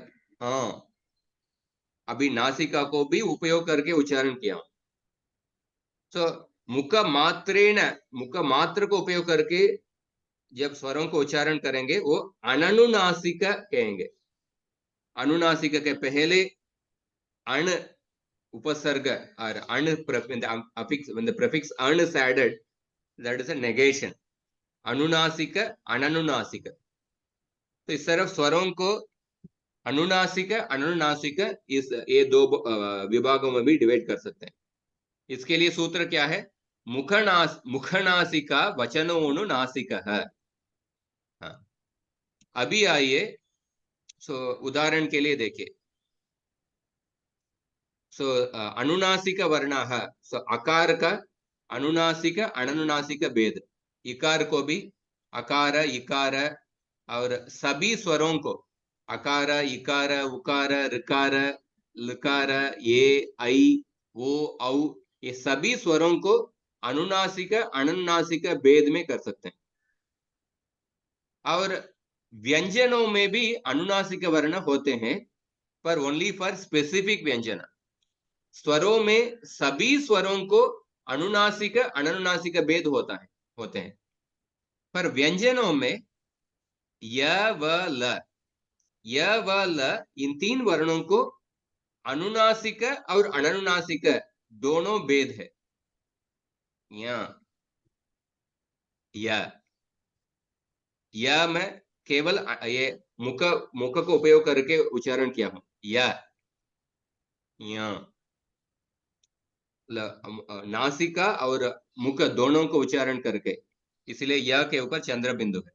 अभी नासिका को भी उपयोग करके उच्चारण किया हूं. सो मुख मात्रेण, मुख मात्र को उपयोग करके जब स्वरों को उच्चारण करेंगे वो अननुनासिक कहेंगे. अनुनासिक के पहले अण उपसर्ग और अण affix, when the prefix अण is added, that is a negation. अनुनासिक अननुनासिक. तो इस तरह स्वरों को अनुनासिक अनुनासिक इस ये दो विभागों में भी डिवाइड कर सकते हैं. इसके लिए सूत्र क्या है? मुखनासिका वचनोनु नासिकः. अभी आइए उदाहरण के लिए देखिए. अनुनासिक वर्णः, अकार का अनुनासिक अननुनासिक भेद. इकार को भी अकार इकार और सभी स्वरों को अकार इकार उकार ऋकार लकार ये ऐ ओ औ, ये सभी स्वरों को अनुनासिक अननुनासिक भेद में कर सकते हैं. और व्यंजनों में भी अनुनासिक वर्ण होते हैं, पर ओनली फॉर स्पेसिफिक व्यंजन. स्वरों में सभी स्वरों को अनुनासिक अननुनासिक भेद होते हैं, पर व्यंजनों में य व ल इन तीन वर्णों को अनुनासिक और अननुनासिक दोनों भेद है. या मैं केवल ये मुख को उपयोग करके उच्चारण किया हूं. नासिका और मुख दोनों को उच्चारण करके, इसलिए य के ऊपर चंद्र बिंदु है.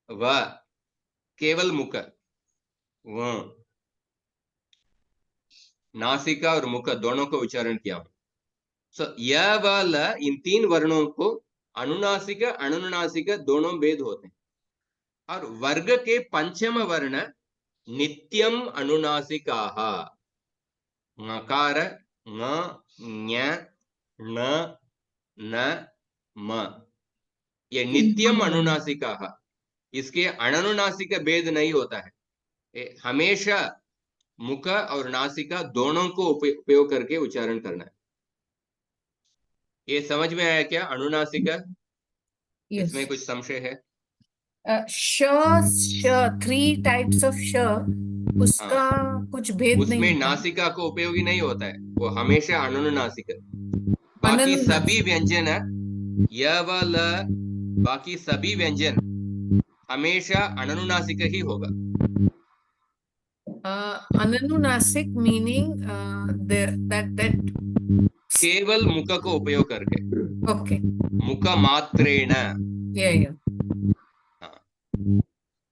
व केवल मुख, नासिका और मुख दोनों को उच्चारण किया हूं. सो य व ल इन तीन वर्णों को अनुनासिक अननुनासिक दोनों भेद होते हैं. और वर्ग के पंचम वर्ण नित्यम अनुनासिकाः. ङकार ङ न न म, ये नित्यम अनुनासिकाः. इसके अननुनासिक भेद नहीं होता है. हमेशा मुख और नासिका दोनों को उपयोग करके उच्चारण करना है. ये समझ में आया क्या अनुनासिका? इसमें कुछ संशय है? श 3 टाइप्स ऑफ श, उसका कुछ भेद नहीं उसमें होता. नासिका को उपयोगी नहीं होता है, वो हमेशा अननुनासिक. बाकी सभी व्यंजन य व ल, बाकी सभी व्यंजन हमेशा अननुनासिक ही होगा. अननुनासिक मीनिंग that केवल मुख को उपयोग करके. okay, मुख मात्रेण. yeah.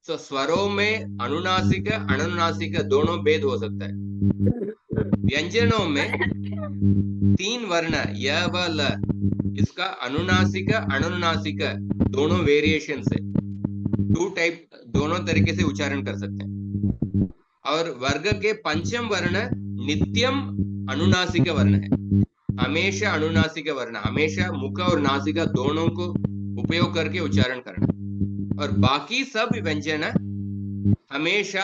तो स्वरों में अनुनासिक अनुनासिक दोनों भेद हो सकता है। व्यंजनों में 3 वर्ण य व ल, इसका अनुनासिक अनुनासिक दोनों वेरिएशन है, 2 टाइप, दोनों तरीके से उच्चारण कर सकते हैं। और वर्ग के पंचम वर्ण नित्यम अनुनासिक वर्ण है, हमेशा अनुनासिक वर्ण, हमेशा मुख और नासिका दोनों को उपयोग करके उच्चारण करना। और बाकी सब व्यंजन हमेशा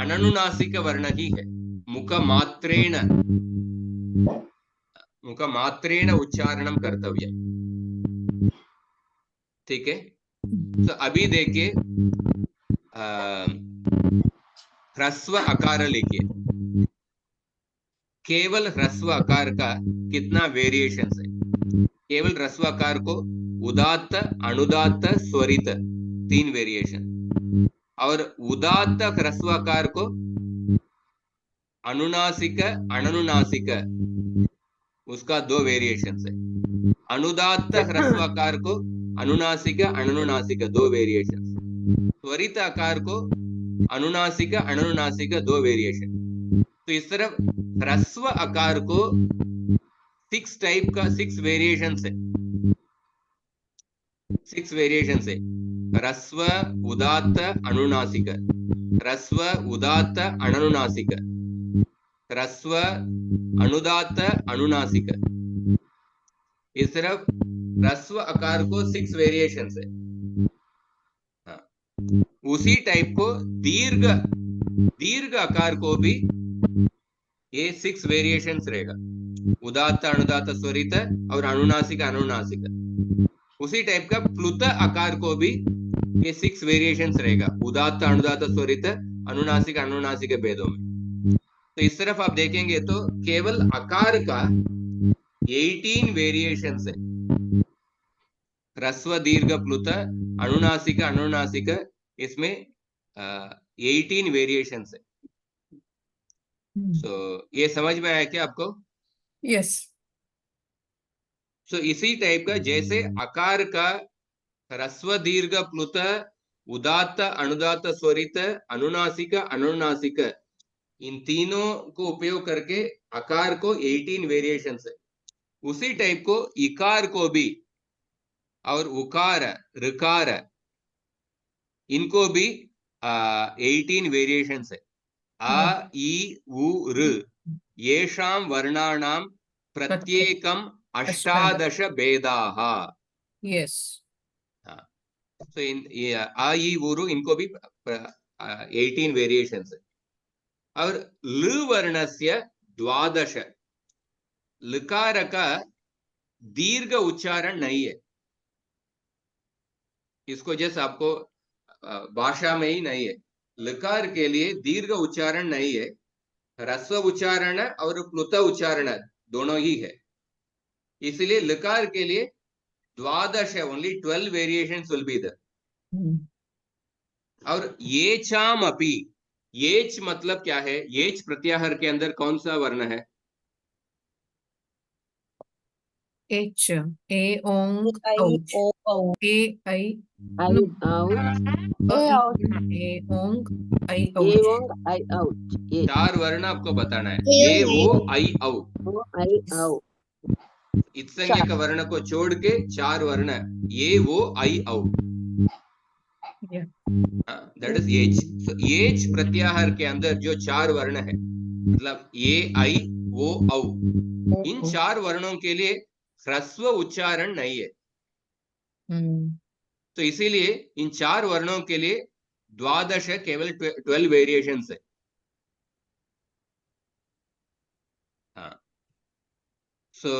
अनुनासिक वर्ण ही है, मुख मात्रेण उच्चारणम कर्तव्य। ठीक है, तो अभी देखिए ह्रस्व अकार लिखिए। केवल ह्रस्व अकार का कितना वेरिएशन है? केवल ह्रस्व अकार को उदात्त अनुदात्त स्वरित 3 वेरिएशन, और उदात्त ह्रस्व अकार को अनुनासिक अनुनासिक उसका 2 वेरिएशन है। अनुदात्त ह्रस्व आकार को अनुनासिक अनुनासिक 2 वेरिएशन, त्वरित आकार को अनुनासिक अनुनासिक 2 वेरिएशन। तो इस तरह ह्रस्व आकार को 6 टाइप का 6 वेरिएशन है, 6 वेरिएशन है। ह्रस्व उदात्त अनुनासिक, ह्रस्व उदात्त अनुनासिक, ह्रस्व अनुदात्त अनुनासिक। इस तरह ह्रस्व आकार को 6 वेरिएशन है। उसी टाइप को दीर्घ आकार को भी ये 6 वेरिएशन रहेगा, उदात्त अनुदात्त स्वरित और अनुनासिक अनुनासिक। उसी टाइप का प्लुत आकार को भी ये 6 वेरिएशन रहेगा, उदात्त अनुदात्त स्वरित अनुनासिक अनुनासिक भेदों में। तो इस तरफ आप देखेंगे तो केवल आकार का 18 वेरिएशन है, ह्रस्व दीर्घ प्लुत अनुनासिक अनुनासिक, इसमें 18 वेरिएशन है। तो ये समझ में आया क्या आपको? यस। सो इसी टाइप का जैसे आकार का ह्रस्व दीर्घ प्लुत उदात्त अनुदात्त स्वरित अनुनासिक अनुनासिक, इन तीनों को उपयोग करके आकार को 18 वेरिएशन है। उसी टाइप को इकार को भी और उकार ऋकार इनको भी 18 वेरिएशन है। आ ई उ ऋ येषां वर्णानां प्रत्येकम 18 भेदाः। यस। तो आ ई उ ऋ इनको भी 18 वेरिएशन है। और ल वर्णस्य 12, लकार का दीर्घ उच्चारण नहीं है, इसको जैसे आपको भाषा में ही नहीं है, लकार के लिए दीर्घ उच्चारण नहीं है, ह्रस्व उच्चारण और प्लुत उच्चारण दोनों ही है। इसलिए लकार के लिए 12, only 12 variations will be there. और येचाम अपि, येच मतलब क्या है? येच प्रत्याहार के अंदर कौन सा वर्ण है? एच, ए ओंग औच, ए आई I out, ए ओंग आई औच। I out, 4 वर्ण आपको बताना है, ए ओ आई औ। I out, इत्संज्ञक वर्ण को छोड़ के 4 वर्ण, ए ओ आई औ, that is H. So H प्रत्याहार के अंदर जो 4 वर्ण है, मतलब ए आई ओ औ, इन 4 वर्णों के लिए ह्रस्व उच्चारण नहीं है। तो इसीलिए इन 4 वर्णों के लिए 12 केवल 12 वेरिएशन है। हाँ, सो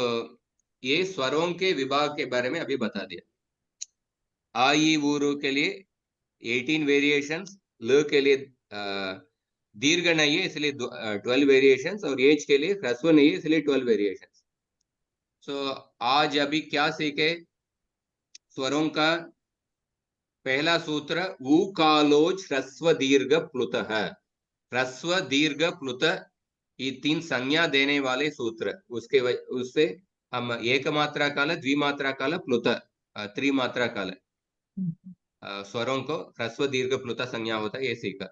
ये स्वरों के विभाग के बारे में अभी बता दिया। आ ई उ ऋ के लिए 18 वेरिएशंस, ल के लिए दीर्घ नहीं है इसलिए 12 वेरिएशंस, और एच के लिए ह्रस्व नहीं है इसलिए 12 वेरिएशंस। सो आज अभी क्या सीखे? स्वरों का पहला सूत्र ऊकालोच ह्रस्व दीर्घ प्लुत है। ह्रस्व दीर्घ प्लुत ये 3 संज्ञा देने वाले सूत्र, उससे हम एक मात्रा काल, द्विमात्रा काल, प्लुत त्रिमात्रा काल। स्वरों को ह्रस्व दीर्घ प्लुत संज्ञा होता है, ये सीखा।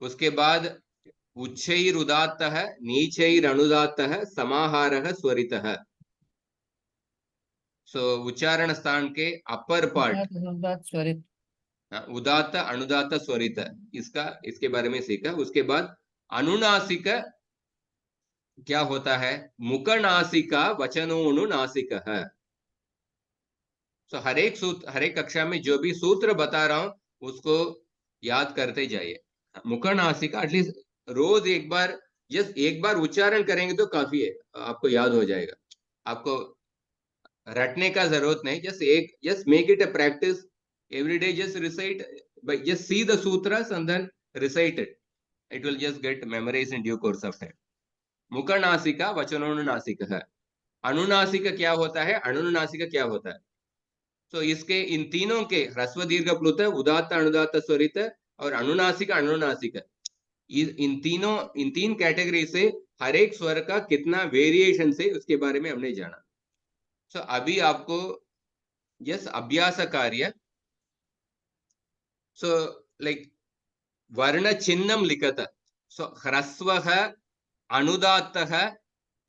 उसके बाद उच्चैरुदात्तः नीचैरनुदात्तः समाहारः स्वरितः। सो उच्चारण स्थान के अपर पार्ट स्वरित उदात्त अनुदात्त स्वरित, इसके बारे में सीखा। उसके बाद अनुनासिक क्या होता है, मुखनासिका वचनोनुनासिकः। सो हर एक कक्षा में जो भी सूत्र बता रहा हूं उसको याद करते जाइए। मुखनासिका एटलीस्ट रोज एक बार, जस्ट एक बार उच्चारण करेंगे तो काफी है, आपको याद हो जाएगा। आपको रटने का जरूरत नहीं, just make it a practice every day, just recite, just see the sutras and then recite it. It will just get memorized in due course of time. मुखनासिका वचनोनुनासिकः। अनुनासिक क्या होता है, अनुनासिक क्या होता है? तो इसके इन तीनों के ह्रस्व दीर्घ प्लुत, उदात्त अनुदात्त स्वरित और अनुनासिक अनुनासिक, इन तीन कैटेगरी से हर एक स्वर का कितना वेरिएशन से उसके बारे में हमने जाना। सो अभी आपको यस अभ्यास कार्य, सो लाइक वर्ण चिन्हम लिखत, सो ह्रस्वः अनुदात्तः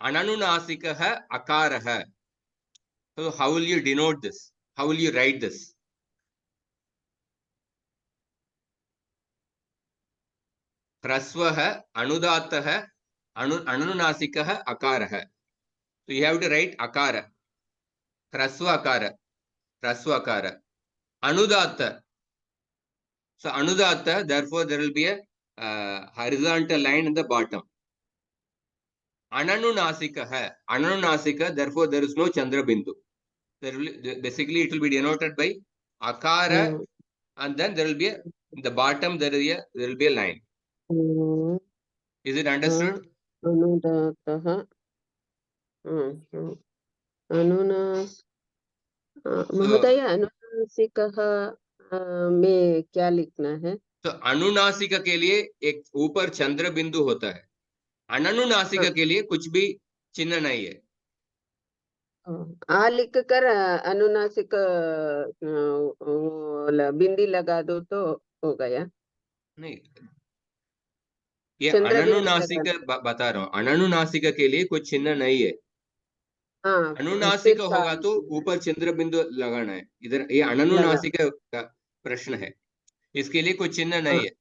अननुनासिकः अकारः। So how will you denote this? How will you write this? ह्रस्वः अनुदात्तः अननुनासिकः अकारः। So you have to write akara, ह्रस्व akara, anudatta. So anudatta, therefore there will be a horizontal line in the bottom. Ananunasika, therefore there is no chandra bindu. Basically it will be denoted by akara, and then there will be in the bottom there will be a line. Is it understood? अनुदात्तः महोदय, अनुनासिकः में क्या लिखना है? तो अनुनासिक के लिए एक ऊपर चंद्र बिंदु होता है, अननुनासिक के लिए कुछ भी चिन्ह नहीं है। आ लिख कर अनुनासिक बिंदी लगा दो तो हो गया। नहीं, ये अननुनासिक बता रहा हूँ, अननुनासिक के लिए कुछ चिन्ह नहीं है। अनुनासिक होगा तो ऊपर चंद्र बिंदु लगाना है। इधर ये अननुनासिक का प्रश्न है, इसके लिए कुछ चिन्ह नहीं है।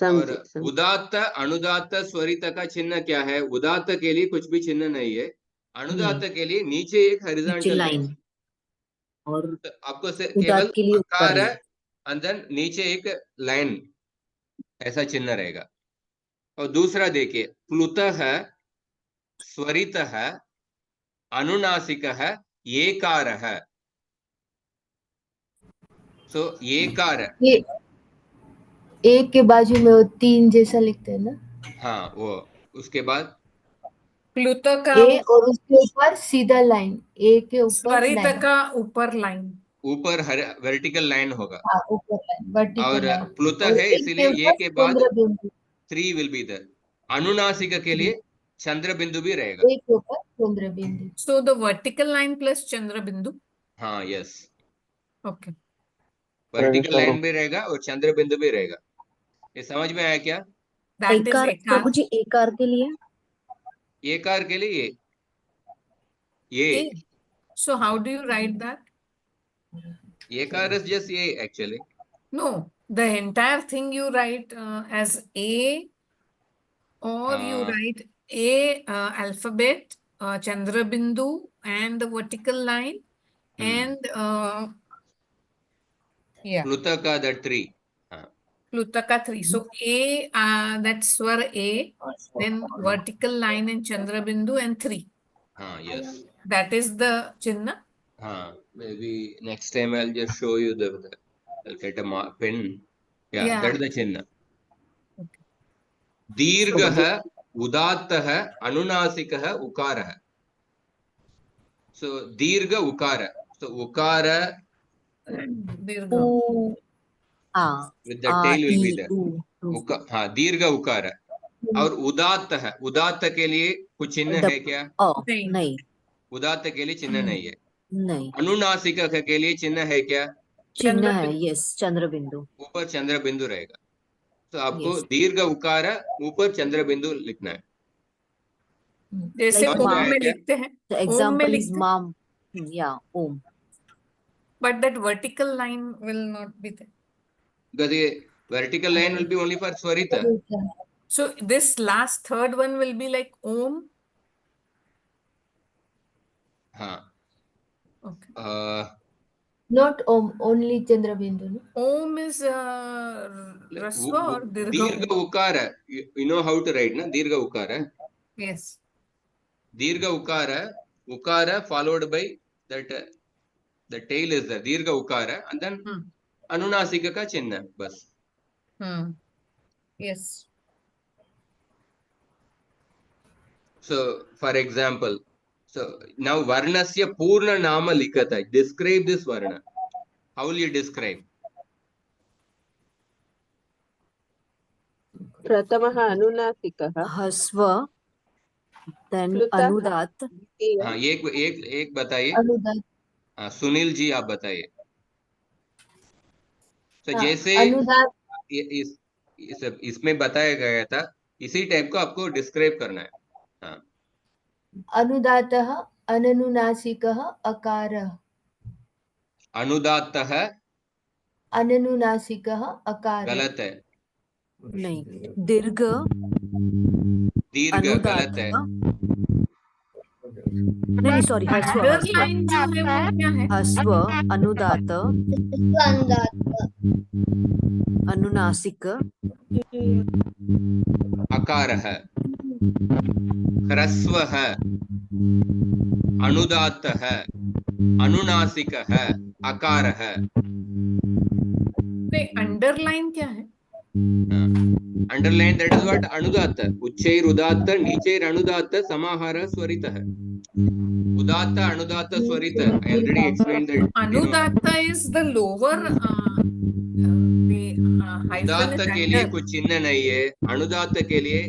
और उदात्त अनुदात्त स्वरित का चिन्ह क्या है? उदात्त के लिए कुछ भी चिन्ह नहीं है, अनुदात्त के लिए नीचे एक हॉरिजॉन्टल लाइन, और आपको केवल आकार अंदर नीचे एक लाइन ऐसा चिन्ह रहेगा। और दूसरा देखिए, प्लुतः स्वरितः अनुनासिकः एकारः। सो एकार, एक के बाजू में वो तीन जैसा लिखते हैं ना? हाँ, वो उसके बाद प्लुत का ए और उसके ऊपर सीधा लाइन, ए के ऊपर स्वरित का ऊपर लाइन, ऊपर वर्टिकल लाइन होगा। हाँ, ऊपर लाइन वर्टिकल और लाइन। प्लुत है इसलिए ए के बाद 3 विल बी देयर। अनुनासिक के लिए चंद्र बिंदु भी रहेगा, एक के ऊपर चंद्र बिंदु। So the vertical line plus chandra bindu. हाँ, यस, ओके, वर्टिकल लाइन भी रहेगा और चंद्र बिंदु भी रहेगा। ये समझ में आया क्या? That is एकार। प्रभु जी, एकार के लिए, एकार के लिए ये so how do you write that? Ekar is just ये actually. No, the entire thing you write as ए, or you write a alphabet, chandra bindu and the vertical line, and yeah, प्लुतका that 3, plutaka 3. So a, that's swar a, then vertical line and chandra bindu and 3. Yes, that is the chinna. Maybe next time I'll just show you I'll get a pen. Yeah, that is the chinna. दीर्घः उदात्तः अनुनासिकः उकारः। So दीर्घ उकार, so उकार with the tail will be there. हाँ, दीर्घ उकार। और उदात्त है, उदात्त के लिए कुछ चिन्ह है क्या? नहीं, उदात्त के लिए चिन्ह नहीं है। नहीं, अनुनासिक के लिए चिन्ह है क्या? चिन्ह है, यस, चंद्र बिंदु। ऊपर चंद्र बिंदु रहेगा, तो आपको Yes. दीर्घ उकार ऊपर चंद्र बिंदु लिखना है। जैसे Like ओम माम में क्या? लिखते हैं, The ओम में example is लिखते हैं, mom. Yeah, om. but that vertical line will not be there. Because the vertical line will be only for Swarita. So this last third one will be like om. हाँ, Okay. Not om, only Chandra Bindu. No? Om is rasva or dirgha? दीर्घ उकार, you know how to write, ना? दीर्घ उकार, Yes. दीर्घ उकार followed by that the tail is the दीर्घ उकार and then अनुनासिक का चिन्ह, बस। Yes. So for example, so now varnasya purna nama likata, describe this varna. How will you describe? प्रथमः अनुनासिकः, हस्व, then प्लुतः अनुदात। द्वितीयः, हाँ, एक बताइए। Anudat. हाँ, सुनील जी आप बताइए। तो जैसे Anudat. इसमें बताया गया था, इसी टाइप को आपको डिस्क्राइब करना है। हाँ, Anudatah Ananunasikah Akarah. अनुदात्तः Ananunasikah Akarah. गलत है, नहीं, दीर्घ दीर्घ गलत है, नहीं, सॉरी, हस्व, Underline जो है वो क्या है? हस्व, अनुदात, अनुनासिक, अकारः, ह्रस्वः, अनुदात्तः, अनुनासिकः, अकारः। नहीं, अंडरलाइन क्या है? अंडरलाइन, दैट इज व्हाट अनुदात्त, उच्चैर उदात्त नीचैर अनुदात्त समाहार स्वरितः। उदात्त अनुदात्त स्वरित, आई ऑलरेडी एक्सप्लेन्ड दैट। अनुदात्त is the lower the hyphen उदात्त is के लिए under. कुछ चिन्ह नहीं है, अनुदात्त के लिए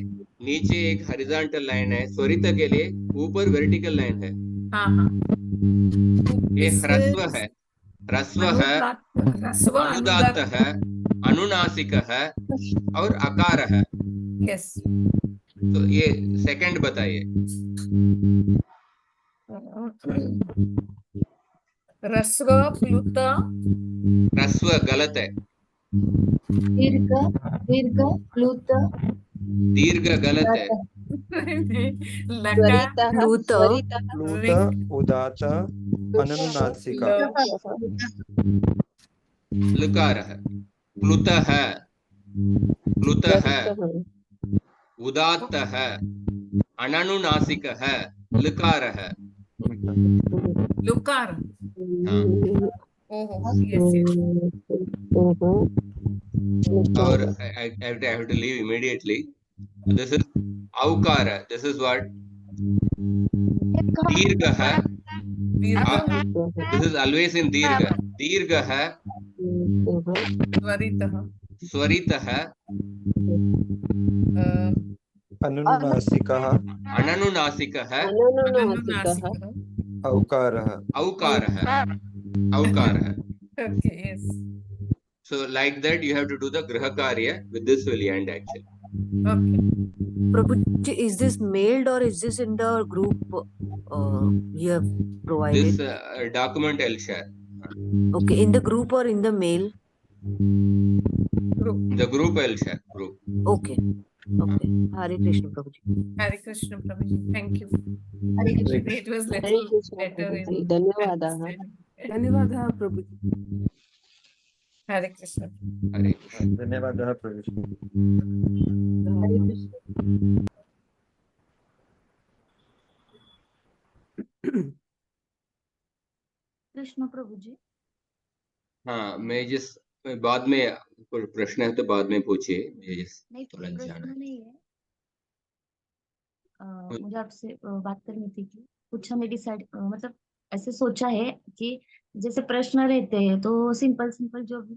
नीचे एक हॉरिजॉन्टल लाइन है, स्वरित के लिए ऊपर वर्टिकल लाइन है। हाँ। ये This ह्रस्व is है, ह्रस्व है, ह्रस्व अनुदात्त है, अनुनासिक है और अकार है। Yes. तो ये सेकंड बताइए। ह्रस्व प्लुत, ह्रस्व गलत है, Dirgha Pluta. दीर्घ गलत है, लकार स्वरितः, प्लूत, स्वरितः, प्लूत उदात अनुनासिका, लकार है, प्लुत है, प्लुत है, स्वरितः, उदात्त है, अननुनासिक है, लकार है। लुकार। हाँ, ओहो, yes. और I have to leave immediately. This is aukara. This is what दीर्घ है। This is always in दीर्घ, दीर्घ है, स्वरितः, स्वरितः, अनुनासिकः, अननुनासिकः, अनुनासिकः। औकारः, औकारः, औकारः। Okay, yes. So like that you have to do the griha karya. With this will end actually. Okay. Prabhuji, is this mailed or is this in the group you have provided? This document I'll share. Okay, in the group or in the mail? The group I'll share. Group. Okay. Okay. Hare Krishna, Prabhuji. Hare Krishna, Prabhuji. Thank you. Hare Krishna. It was Hare little Krishna better Prabhuji, in धन्यवादाः। धन्यवादः प्रभुजी। Hare Krishna. Hare Krishna. धन्यवादः प्रभुजी। Hare Krishna. Krishna प्रभु जी। हाँ, मैं बाद में कोई प्रश्न है तो बाद में पूछिए, मुझे नहीं, तुरंत जाना प्रश्न है। नहीं है। मुझे आपसे बात करनी थी कि कुछ हमें डिसाइड मतलब ऐसे सोचा है कि जैसे प्रश्न रहते हैं तो सिंपल जो भी